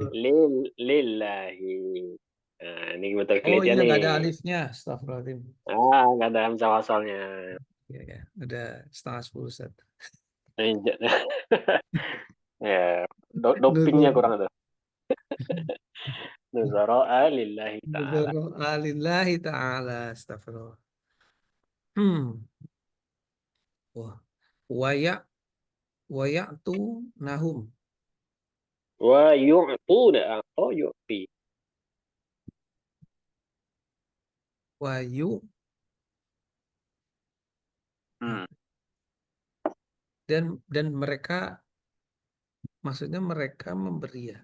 Lillahi. Nah, ini betul Oh kelitian iya nih. nggak ada alifnya. Astagfirullahaladzim. Nggak ada hamzah wasalnya. Ya, ya. Udah 9:30 Ustaz. Ya, dopingnya Nudoro. kurang tuh. Nuzara lillahi ta'ala. Nudoro alillahi ta'ala. Astagfirullah. Hmm. Wah. Wayak tu nahum. Wa yu'tuna. Oh, yu'ti. Wayu Hmm. dan mereka maksudnya mereka memberi ya.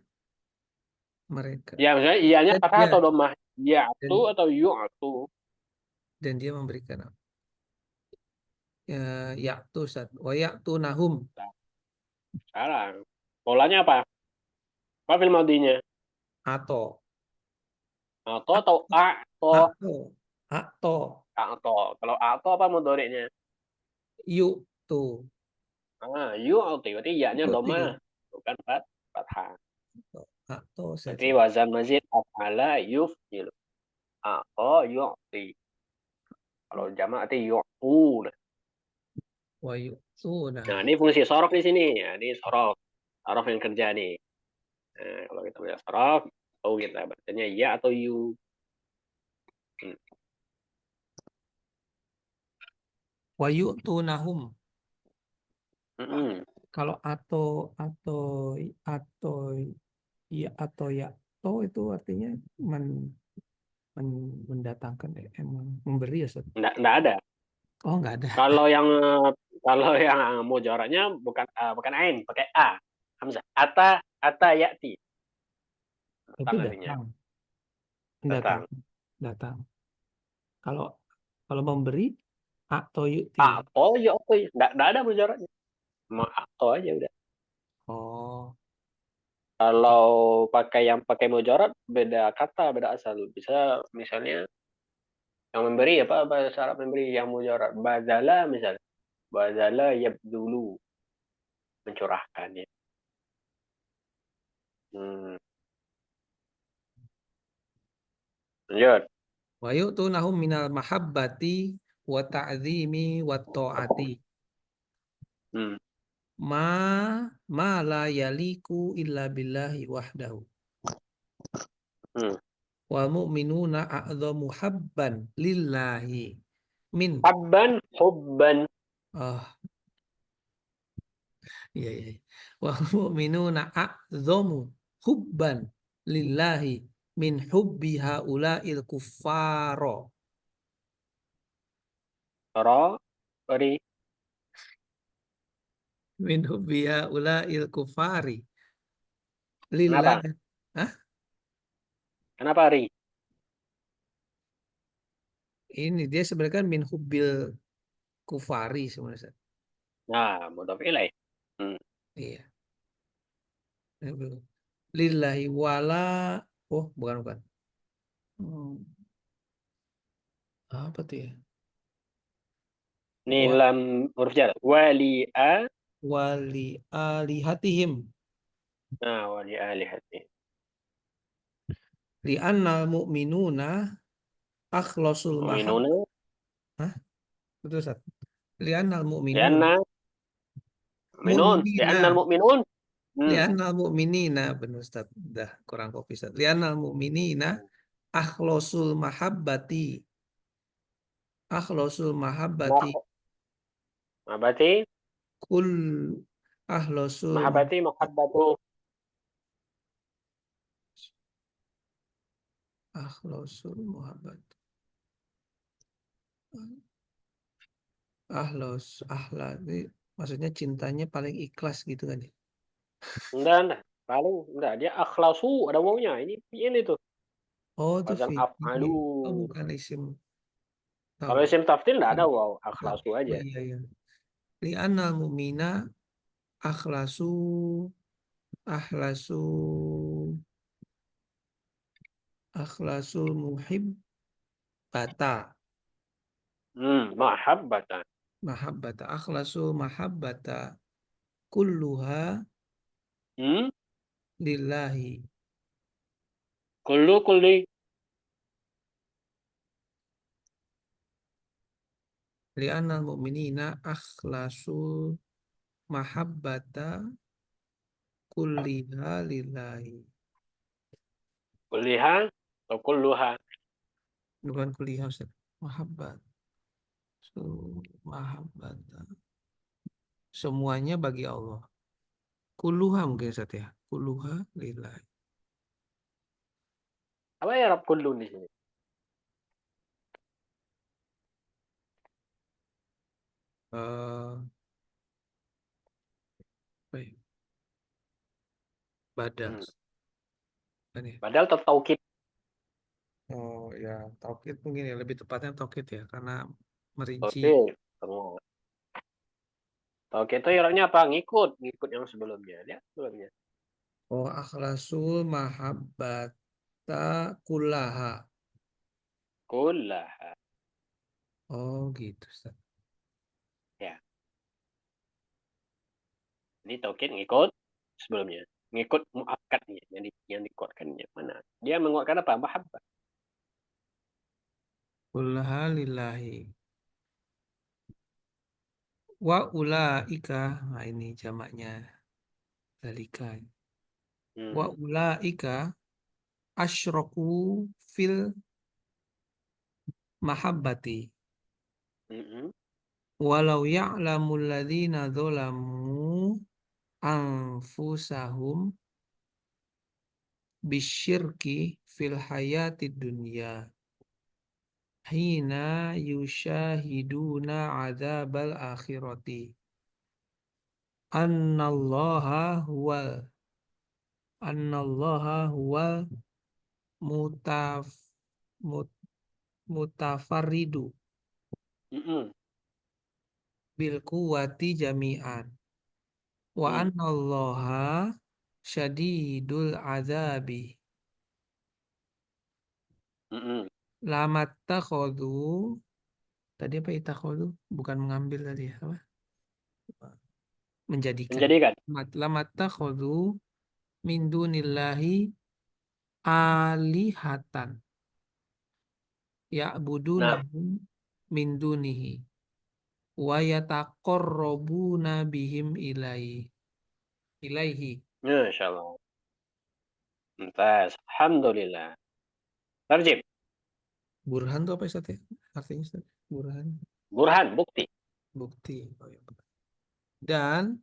Mereka Ya, misalnya iyanya dan fathah ya atau dhammah? Ya'tu dan atau yu'tu? dan dia memberikan apa? Ya'tu Ustaz. Wa ya'tu nahum. Sekarang polanya apa? Apa film madinya? Atau. Atau Atau. Atau. Kalau atau apa mudhari'nya? Yu'tu. Yu'ti. Berarti ya-nya Yu'ti. dhamma, bukan fathah. Atau Berarti saja. wazan mazid af'ala yuf'il. Atau yu'ti. Kalau jamak berarti yu'tuna. Wa yu'tuna. Nah, ini fungsi sorof di sini. Ya, ini sorof. Sorof yang kerja nih. Nah, kalau kita baca sorof, tahu kita bacanya ya atau yu. Hmm. Wa yu'tunahum. Mm-mm. Kalau atau ya to itu artinya mendatangkan memberi ya Ustaz. Nggak ada. Oh nggak ada. Kalau yang mujarabnya bukan ain, pakai a. Hamzah. Ata ya'ti. Itu Datang artinya. datang, datang, Datang. datang. Kalau kalau memberi atau yu'ti. Atau yu'ti. Nggak ada mujarabnya. Cuma atau aja udah. Oh, Kalau pakai mujarab beda kata, beda asal. Bisa misalnya yang memberi apa bahasa Arab memberi yang mujarab. Bazala misalnya. Bazala yabdulu. Mencurahkan ya. Hmm. Lanjut. wa yu'tunahum minal mahabbati wa ta'zimi wa ta'ati. Hmm. Ma ma la yaliku illa billahi wahdahu. Hmm. Wal mu'minuna a'dhamu habban lillahi min Hubban. ah iya iya. Wal mu'minuna a'dhamu hubban lillahi min hubbi haula'il kuffaro. Ri. Min hubbi haula'il kuffari Kenapa? lillahi. Hah? Kenapa ri? Ini dia sebenarnya kan min hubbil kufari sebenarnya. Ustaz. Nah, mudhaf ilaih. Hmm. Iya. Lillahi wala oh bukan. Hmm, apa tuh ya? Ini Wa lam huruf jar. Wali'a. wali alihatihim Nah, wali alihati. li annal mu'minuna akhlasul mahab. Mu'minuna. Hah? Betul Ustaz. Li annal mu'minun Lianna. Mu'minun. mu'minina Lianna al-mu'minun. li Hmm. annal mu'minina benar Ustaz. Dah kurang kopi Ustaz. Li annal mu'minina akhlasul mahabbati akhlasul mahabbati Nah, mahabbati. kul akhlasul Mahabbati mahabbatu. akhlasul mahabbat ahlak maksudnya cintanya paling ikhlas gitu kan ya. Enggak. Paling enggak. Dia akhlasu. Ada wawunya. Ini fi'il itu. Oh itu Wazan fi'il. af'alu. Oh bukan isim Kalau tahu. isim tafdil enggak ada waw. Akhlasu Oh aja. iya iya. Li anal mu'mina akhlasu akhlasu akhlasul muhib bata Mahabbatan. mahabbata akhlasul mahabbata kulluha Hmm. lillahi Kulli. li anal mu'minina akhlasul mahabbata kulliha lillahi Kulliha. Atau kulluha. bukan kulliha Ustaz. Mahabbat mahabbata semuanya bagi Allah. Kuluha mungkin Ustaz ya. Kuluha lillahi. Apa ya Rab kullu di sini? Eh, apa ya? Badal. Hmm. Kan ya? Padahal taukid. Oh ya, taukid mungkin ya, lebih tepatnya taukid ya, karena merinci. Oke, semua. Oke, itu ironya apa? Ngikut yang sebelumnya. Lihat sebelumnya. Oh, akhlasul mahabbata kullaha. Kullah. Oh gitu, Ustaz. Ya, ini taukid ngikut sebelumnya. Ngikut muakkadnya, yang dikuatkannya mana? Dia menguatkan apa? Mahabbah. Kullaha lillahi. Wa ulaika. Nah ini jamaknya. Dalika. Wa Hmm. ulaika asyraku fil mahabbati. Mm-mm. Walau ya'lamul ladzina dzalamu anfusahum bisyirki fil hayati dunya hina yushahiduna adzabal akhirati annallaha huwal mutaf mut- mutafarridu Mm-mm. bil quwwati jami'an wa Mm. annallaha syadidul azabi Mm-mm. lamattakhadhu. Tadi apa itakhodu? Bukan mengambil tadi ya, apa? Menjadikan. Menjadikan. Lamattakhadhu min dunillahi alihatan Nah, ya'budunahum min dunihi wa yataqarrabuna bihim ilaihi. Masya Allah. Mumtaz. Alhamdulillah. Tarjib. Burhan itu apa Ustaz ya? Artinya Ustaz? Burhan, Burhan, bukti. bukti. Oh, ya. Dan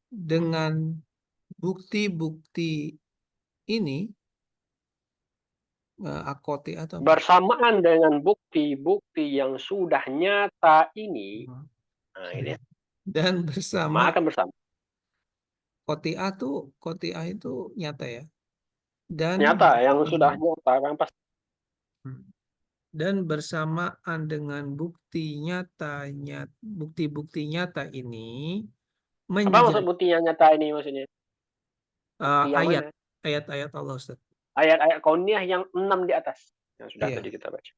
dengan bukti-bukti ini akoti atau apa? Bersamaan dengan bukti-bukti yang sudah nyata ini, nah ini Dan bersama maka bersama. kotiah itu nyata ya. Dan Nyata yang sudah nyata kan pasti. dan bersamaan dengan bukti-bukti nyata ini Apa maksud menjadi bukti yang nyata ini maksudnya? Bukti yang mana? ayat-ayat Allah Ustaz. Ayat-ayat kauniyah yang 6 di atas. Yang sudah Iya, tadi kita baca.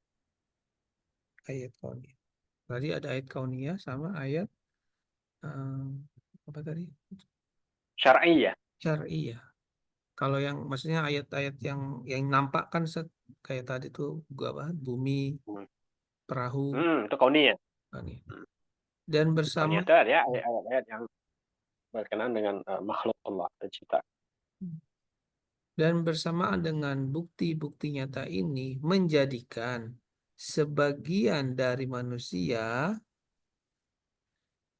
ayat kauniyah. Tadi ada ayat kauniyah sama ayat eh, apa tadi? Syar'iyah. Syar'iyah. Kalau yang maksudnya ayat-ayat yang nampak kan Ustaz, kayak tadi tuh gua apa? Bumi, Hmm. perahu, Itu kauniyah. ini. Hmm. Dan bersama Kauniyah itu ya ayat-ayat yang berkenaan dengan makhluk Allah pencipta. dan bersamaan dengan bukti-bukti nyata ini menjadikan sebagian dari manusia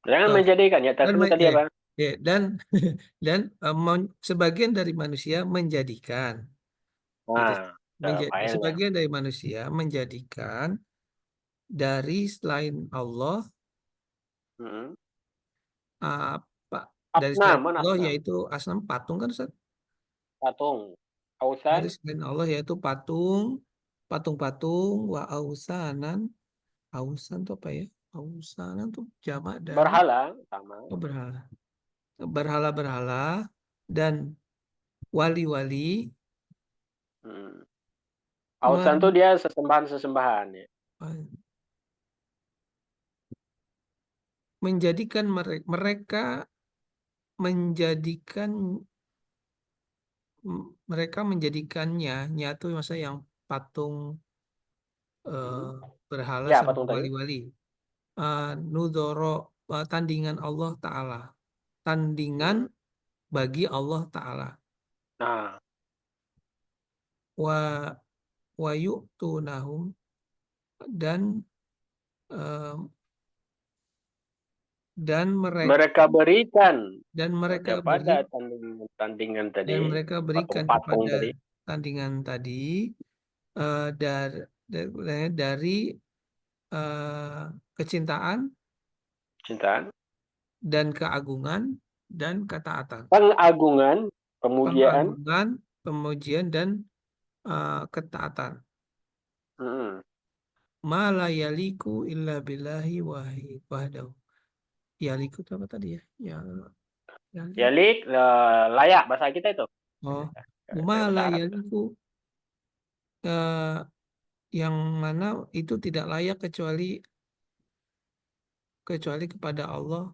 Jangan eh, menjadikan ya, dan tapi tadi apa? dan dan sebagian dari manusia menjadikan gitu, Nah, failnya. sebagian dari manusia menjadikan dari selain Allah Hmm. apa dari Asnam, selain mana Allah asnam? yaitu asnam patung kan Ustaz? Patung. Dari Ausan, selain Allah yaitu patung-patung wa ausanan. Ausan itu apa ya? Ausanan itu jamak dari berhala, sama. berhala. Berhala-berhala dan wali-wali Hmm. Ausan tuh men- dia sesembahan-sesembahan ya. menjadikan mereka menjadikan mereka menjadikannya nyatu masa yang patung eh, Hmm. berhala Ya, sama patung tadi. wali-wali nudoro tandingan Allah Ta'ala, tandingan Hmm. bagi Allah Ta'ala. Nah, wa wa yu'tunahum dan eh, mereka mereka berikan dan mereka beri pada tandingan dan tadi, mereka berikan patung-patung kepada tadi, tandingan tadi dari eh, kecintaan cintaan, dan keagungan dan ketaatan, pengagungan, pemujian, pengagungan, pemujian dan ketaatan. Mm-mm. Ma la yaliku illa billahi wahdahu. Yaliku itu apa tadi ya? Yaliku. Yalik layak bahasa kita itu. Oh, ma Kayak bahasa la Arab itu. yaliku eh, yang mana itu tidak layak kecuali kepada Allah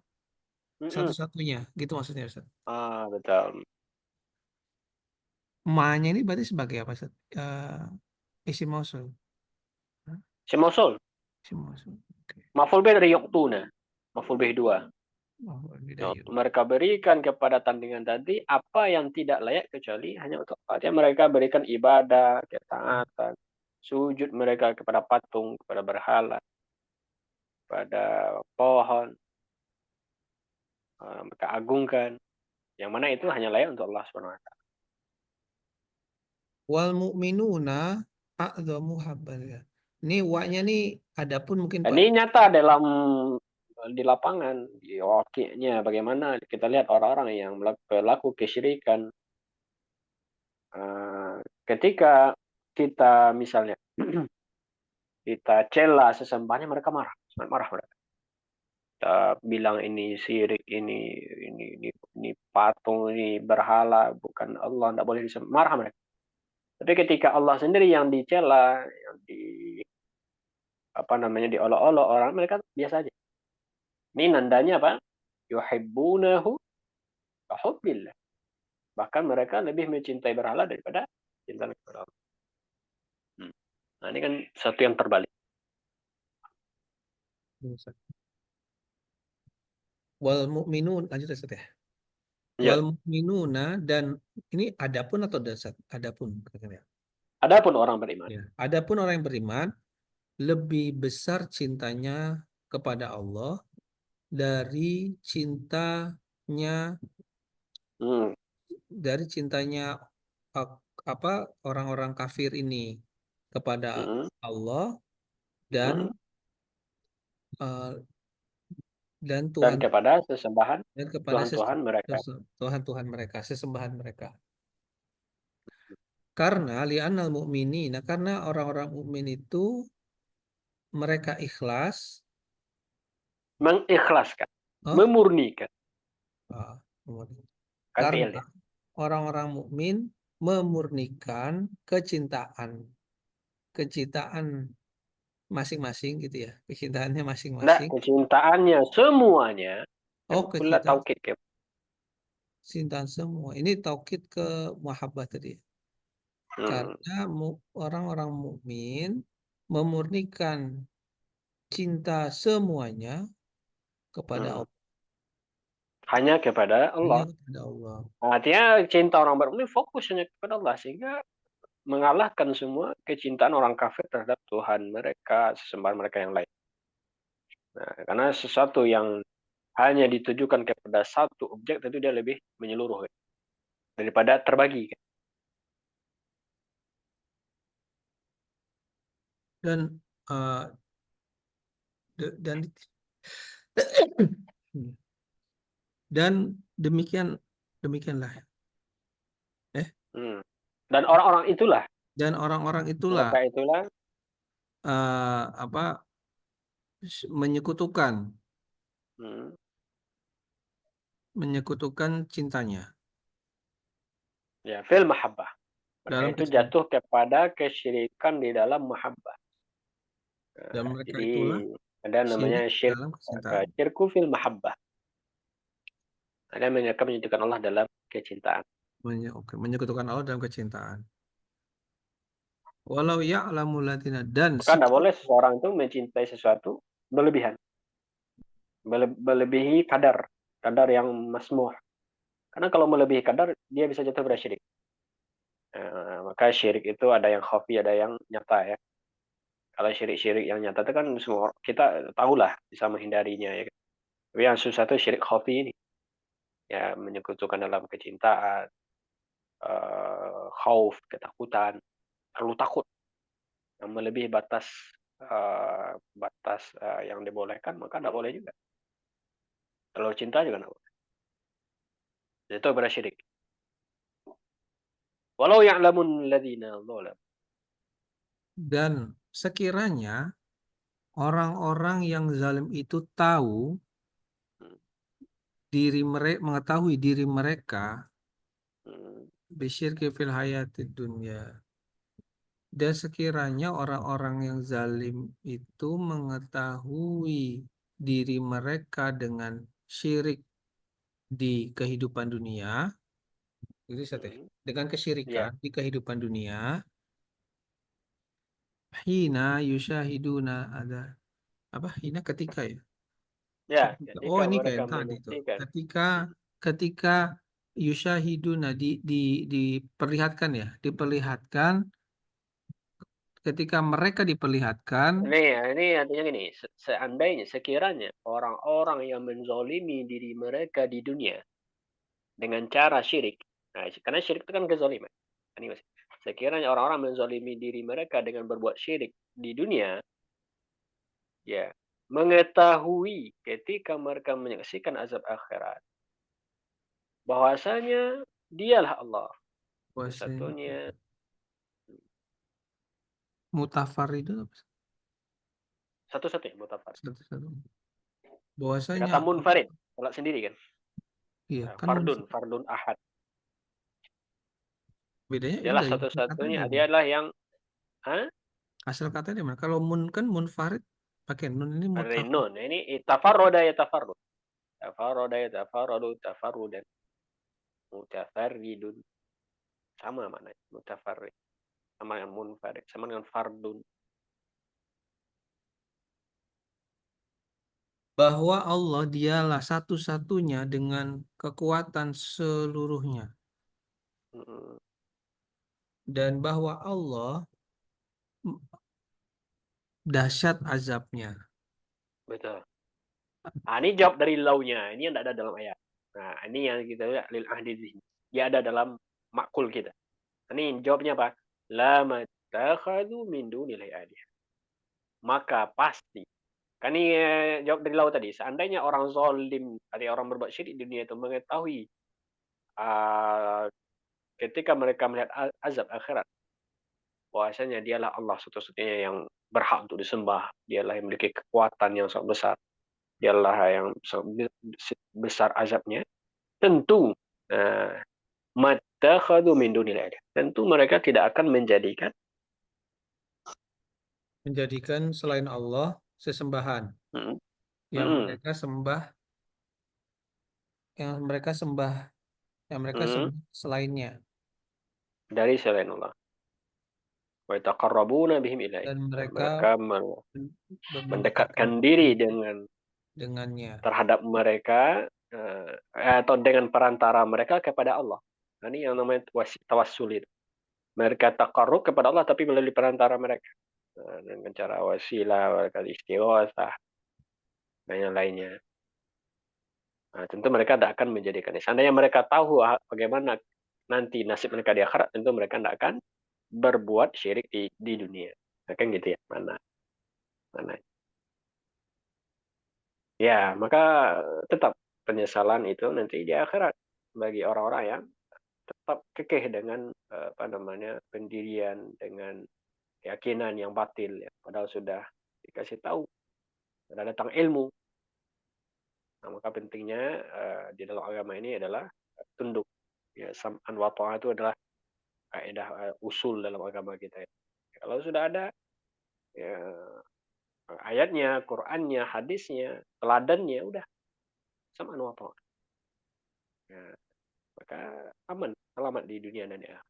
Mm-mm. satu-satunya. Gitu maksudnya, Ustaz. Ah, betul. Ma-nya ini berarti sebagai apa, Ustaz? Isim mausul. Hah? Semosul. Isim mausul. Oke. Maf'ul bih dari yuktuna. Maf'ul bih 2. Oh, bidayut. Waktu mereka berikan kepada tandingan tadi apa yang tidak layak kecuali hanya untuk artinya mereka berikan ibadah, ketaatan, sujud mereka kepada patung, kepada berhala, kepada pohon, mereka agungkan. Yang mana itu hanya layak untuk Allah SWT. Wal mu'minuna a'dhamu habban ya. Ini wa-nya nih adapun mungkin Pak. Ini nyata dalam di lapangan, di wakilnya bagaimana kita lihat orang-orang yang pelaku kesyirikan. Ketika kita misalnya kita cela sesembahannya mereka marah, sangat marah mereka. Kita bilang ini syirik, ini patung, ini berhala, bukan Allah, tidak boleh disembah. Marah mereka. Tapi ketika Allah sendiri yang dicela, yang diolok-olok orang, mereka biasa aja. Ini nandanya apa? Yuhibbunahu kahubbillah. Bahkan mereka lebih mencintai berhala daripada cinta kepada Allah. Nah, ini kan satu yang terbalik. Wal mu'minun lanjut Ustaz ya. Ya. Wal mu'minuna dan ini adapun atau dasar? Adapun katanya. Adapun orang beriman. Ya. Adapun orang yang beriman lebih besar cintanya kepada Allah dari cintanya Hmm. eh, apa orang-orang kafir ini kepada Hmm. Allah dan Hmm. eh, dan Dan Tuhan kepada sesembahan dan kepada Tuhan-Tuhan mereka. Tuhan-Tuhan mereka, sesembahan mereka. Karena li'annal mu'minina, karena orang-orang mukmin itu mereka ikhlas, Mengikhlaskan. oh, Memurnikan. ah, Kan fi'il karena ya. orang-orang mukmin memurnikan kecintaan masing-masing gitu ya, kecintaannya Nah, masing-masing. kecintaannya semuanya. Kan Oh, pula taukid ke. kecintaan semua. Ini taukid ke muhabbah tadi ya. Hmm. Karena orang-orang mukmin memurnikan cinta semuanya kepada Hmm. Allah. Hanya kepada Hanya Allah. kepada Allah. Artinya cinta orang beriman fokus hanya kepada Allah. Sehingga mengalahkan semua kecintaan orang kafir terhadap Tuhan mereka, sesembahan mereka yang lain. Nah, karena sesuatu yang hanya ditujukan kepada satu objek, tentu dia lebih menyeluruh daripada terbagi. Dan eh, dan dan demikianlah. Hmm. Dan orang-orang itulah, Dan orang-orang itulah mereka itulah, apa menyekutukan hmm, menyekutukan cintanya ya, fil mahabbah. Mereka dalam itu kecintaan. jatuh kepada kesyirikan di dalam mahabbah. Dan mereka Jadi itulah ada namanya syirik syirk, dalam kecintaan. syirku fil mahabbah. Ada mereka menyatukan Allah dalam kecintaan. Oke, menyekutukan Allah dalam kecintaan. Walau ya'lamul ladzina dan Maka tidak boleh seseorang itu mencintai sesuatu berlebihan. Melebihi kadar yang masmuh. Karena kalau melebihi kadar, dia bisa jatuh pada syirik. Maka syirik itu ada yang khafi, ada yang nyata ya. Kalau syirik-syirik yang nyata itu kan semua kita tahulah bisa menghindarinya ya. Tapi yang susah itu syirik khafi ini. Ya, menyekutukan dalam kecintaan, khauf, ketakutan, terlalu takut, yang melebihi batas yang dibolehkan, maka tidak boleh juga. Terlalu cinta juga tidak boleh. Itu pada syirik. Walau ya'lamun ladzina zalam. dan sekiranya orang-orang yang zalim itu tahu mengetahui diri mereka bisyirki fil hayatid dunya, dan sekiranya orang-orang yang zalim itu mengetahui diri mereka dengan syirik di kehidupan dunia, jadi dengan Ya, kesyirikan di kehidupan dunia, hina yusyahiduna, ada apa, hina ketika ya. ya, Oh, ketika ini kayak mereka yang tadi tuh. menyaksikan. Ketika yusyahiduna diperlihatkan ya, diperlihatkan ketika mereka diperlihatkan. Ini artinya gini, seandainya, sekiranya orang-orang yang menzolimi diri mereka di dunia dengan cara syirik, nah, karena syirik itu kan kezaliman. Ini sekiranya orang-orang menzolimi diri mereka dengan berbuat syirik di dunia, ya, mengetahui ketika mereka menyaksikan azab akhirat, bahwasanya dialah Allah Bahwasanya satu-satunya. mutafar itu apa? Satu-satunya mutafar. Satu-satu. Ya, Bahwasanya kata munfarid, salat sendiri kan. iya kan Fardun ahad. bedanya ini Dialah dari asal satu-satunya, katanya. dialah yang Asal katanya di mana? Kalau mun kan munfarid pakai nun, ini ada mutafar. nun. Ini tafarroda ya tafarrud. Tafarroda ya tafarrodu tafarrudan. Mutafarridun. Sama maknanya. Mutafarrid. Sama dengan munfarid. Sama dengan fardun. Bahwa Allah dialah satu-satunya dengan kekuatan seluruhnya, dan bahwa Allah dahsyat azabnya. Betul. Nah, ini jawab dari launya. Ini yang tidak ada dalam ayat. Nah, ini yang kita lihat lil ahdi zihni. Dia ada dalam makul kita. Ini jawabnya apa? La mattakhadhu min dunillahi alihah. Maka pasti. Kan ini jawab dari laut tadi. Seandainya orang zalim, ada orang berbuat syirik di dunia itu mengetahui ketika mereka melihat azab akhirat, bahwasanya dialah Allah satu-satunya yang berhak untuk disembah. Dialah yang memiliki kekuatan yang sangat besar. Dialah yang sangat besar azabnya. Tentu mattakhadhu min dunillahi. Tentu mereka tidak akan menjadikan Selain Allah sesembahan mm, yang mm, mereka sembah, yang mereka sembah, yang mereka mm, sembah selainnya, dari selain Allah. Wa yataqarrabuna bihim ilaihi. dan Dan mereka mereka mendekatkan mendekatkan diri dengannya. terhadap mereka atau dengan perantara mereka kepada Allah. Nah, ini yang namanya tawassul itu. Mereka taqarrub kepada Allah tapi melalui perantara mereka. Dengan cara wasilah, istighatsah, dan yang lainnya. Nah, tentu mereka tidak akan menjadikannya. Seandainya mereka tahu bagaimana nanti nasib mereka di akhirat, tentu mereka tidak akan berbuat syirik di dunia. Nah, kan gitu ya, mana. Ya, maka tetap penyesalan itu nanti di akhirat bagi orang-orang yang tetap kekeh dengan pendirian, dengan keyakinan yang batil ya. Padahal sudah dikasih tahu, sudah datang ilmu. Nah, maka pentingnya di dalam agama ini adalah tunduk. Ya, sam'an wa ta'ah itu adalah kaidah usul dalam agama kita. Kalau sudah ada ya, ayatnya, Qur'annya, hadisnya, teladannya, udah sam'an wa ta'ah. Ya, maka aman, selamat di dunia dan di akhirat.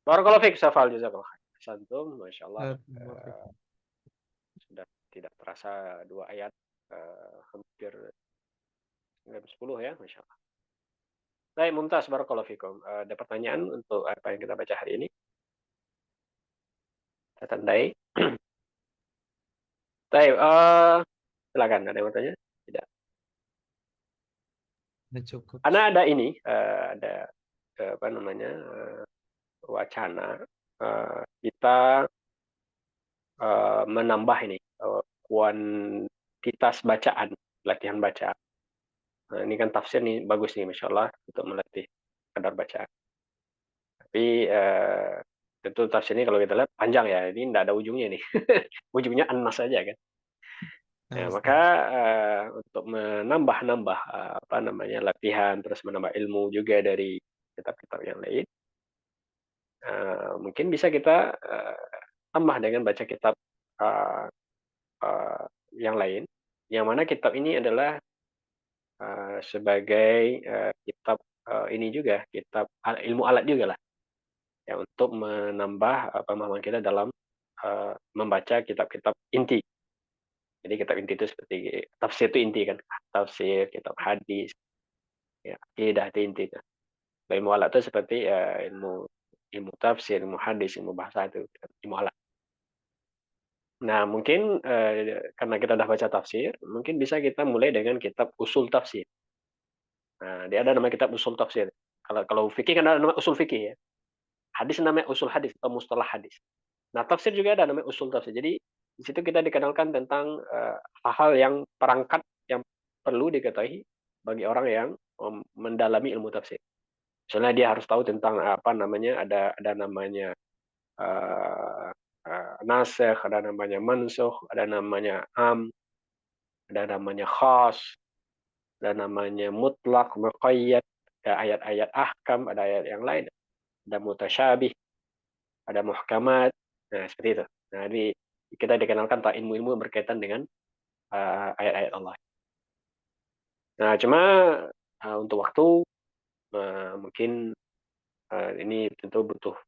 Barakallahu fiik, Safal, jazakallahu khair. Santum, Masya Allah, sudah tidak terasa 2 ayat, hampir 9-10 ya, Masya Allah. Baik, Mumtaz, barakallahu fiikum. Ada pertanyaan untuk apa yang kita baca hari ini? Saya tandai. Baik, silakan, ada yang mau tanya? Tidak. Cukup. Karena ada ini, ada apa namanya, wacana kita menambah ini kuantitas bacaan, latihan baca. Nah, ini kan tafsir nih bagus nih, Masya Allah, untuk melatih kadar bacaan. Tapi Tentu tafsir ini kalau kita lihat panjang ya, ini tidak ada ujungnya nih. Ujungnya an-nas saja kan. Ya, maka untuk menambah-nambah apa namanya latihan, terus menambah ilmu juga dari kitab-kitab yang lain, mungkin bisa kita tambah dengan baca kitab uh, uh, yang lain, yang mana kitab ini adalah sebagai kitab ini juga kitab ilmu alat juga lah, ya untuk menambah pemahaman kita dalam membaca kitab-kitab inti. Jadi kitab inti itu seperti tafsir itu inti kan, tafsir, kitab hadis, ya, akidah itu inti kan. Ilmu alat itu seperti ilmu tafsir, ilmu hadis, ilmu bahasa itu ilmu alat. Nah, mungkin karena kita sudah baca tafsir, mungkin bisa kita mulai dengan kitab usul tafsir. Nah, dia ada nama kitab usul tafsir. Kalau fikih kan ada nama usul fikih ya. Hadis namanya usul hadis atau mustalah hadis. Nah, tafsir juga ada namanya usul tafsir. Jadi di situ kita dikenalkan tentang hal-hal yang perangkat yang perlu diketahui bagi orang yang mendalami ilmu tafsir. Misalnya dia harus tahu tentang apa namanya ada namanya nasikh, ada namanya mansukh, ada namanya am, ada namanya khas, ada namanya mutlak, muqayyad, ada ayat-ayat ahkam, ada ayat yang lain, ada mutasyabih, ada muhkamat. Nah, seperti itu. Nah, kita dikenalkan tentang ilmu-ilmu yang berkaitan dengan ayat-ayat Allah. Nah, cuma untuk waktu mungkin ini tentu butuh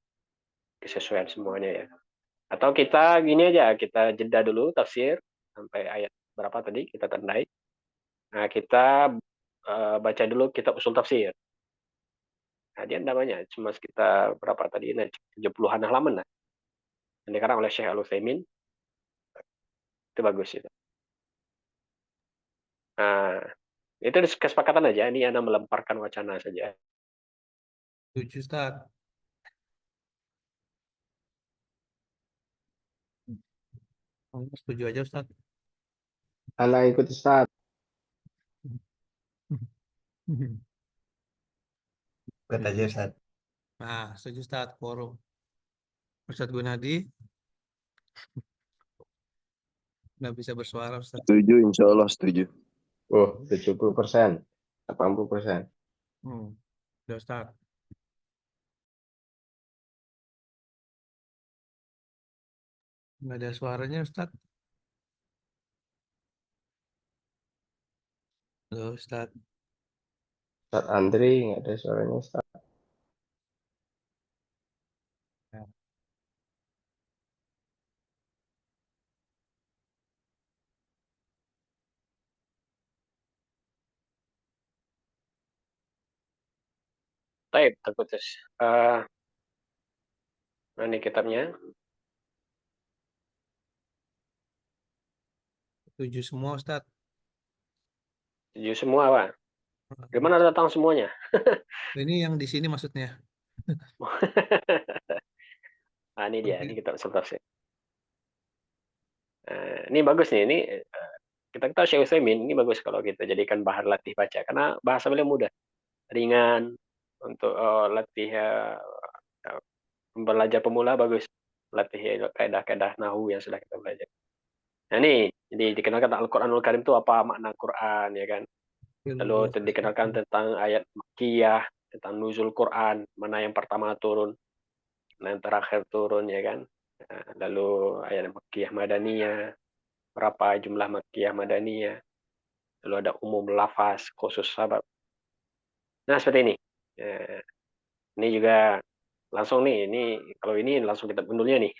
kesesuaian semuanya ya. Atau kita gini aja, kita jeda dulu tafsir sampai ayat berapa tadi kita tandai. Nah, kita baca dulu kitab usul tafsir. Nah, dia namanya cuma sekitar berapa tadi? Nah, 70-an halaman lah. Yang dikarang oleh Syekh Al-Utsaimin. Itu bagus itu. Nah, itu kesepakatan aja. Ini Anda melemparkan wacana saja. Setuju, Ustaz. Setuju aja, Ustaz. Anak ikut Ustaz. Ikut aja Ustaz. Nah, setuju, Ustaz. Quorum. Ustaz Gunadi. Nggak bisa bersuara, Ustaz. Setuju, insya Allah setuju. Oh, 70%, 80%. Udah, Ustaz. Nggak ada suaranya, Ustaz. Halo, Ustaz. Ustaz Andri, nggak ada suaranya Ustaz. Baik, terputus. Ini kitabnya. Setuju semua, Ustaz. Setuju semua, Pak. Gimana datang semuanya? Ini yang di sini maksudnya. Nah, ini dia, ini kitab usul tafsir. Ini bagus nih, ini kita tahu Syekh Utsaimin ini bagus kalau kita jadikan bahan latih baca karena bahasa beliau mudah, ringan untuk latih belajar pemula bagus, latih kaidah-kaidah nahwu yang sudah kita belajar. Nah ini, jadi dikenalkan Al-Quranul Karim itu apa makna Quran ya kan? Lalu dikenalkan tentang ayat Makkiyah, tentang nuzul Quran, mana yang pertama turun, mana yang terakhir turun ya kan? Lalu ayat Makkiyah Madaniyah, berapa jumlah Makkiyah Madaniyah, lalu ada umum lafaz, khusus sabab. Nah seperti ini. Ini juga langsung nih, ini kalau ini langsung kita bundulnya nih.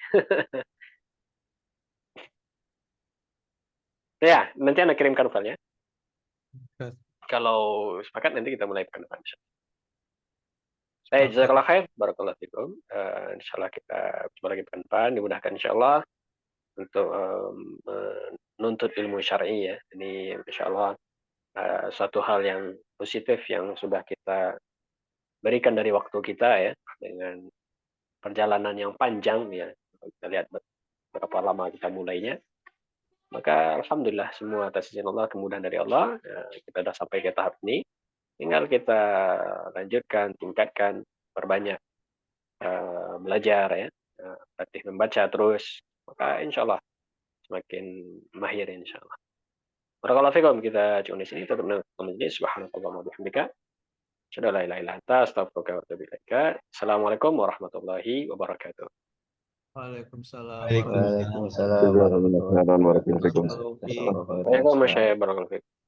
Ya, nanti Anda kirimkan filenya. Kalau sepakat nanti kita mulai pekan depan. Baik, jazakallah khair, barakallahu fikum. Insyaallah kita jumpa lagi pekan depan, dimudahkan insyaallah untuk menuntut ilmu syar'i ya. Ini insyaallah suatu hal yang positif yang sudah kita berikan dari waktu kita ya, dengan perjalanan yang panjang ya. Kita lihat berapa lama kita mulainya. Maka alhamdulillah semua atas izin Allah, kemudahan dari Allah, kita sudah sampai ke tahap ini. Tinggal kita lanjutkan, tingkatkan, perbanyak belajar ya, latih membaca terus, maka insya Allah semakin mahir insya Allah. Barakallahu fikum, kita cukup di sini, tutup majelis. Subhanakallahumma wa bihamdika, asyhadu an la ilaha illa anta, astaghfiruka wa atubu ilaik. Assalamualaikum warahmatullahi wabarakatuh. Waalaikumsalam Waalaikumsalam. Waalaikumsalam Jazakumullah khairan, warahmatullahi barakallahu fikum. wabarakatuh. warahmatullahi wabarakatuh. Waalaikumsalam warahmatullahi wabarakatuh.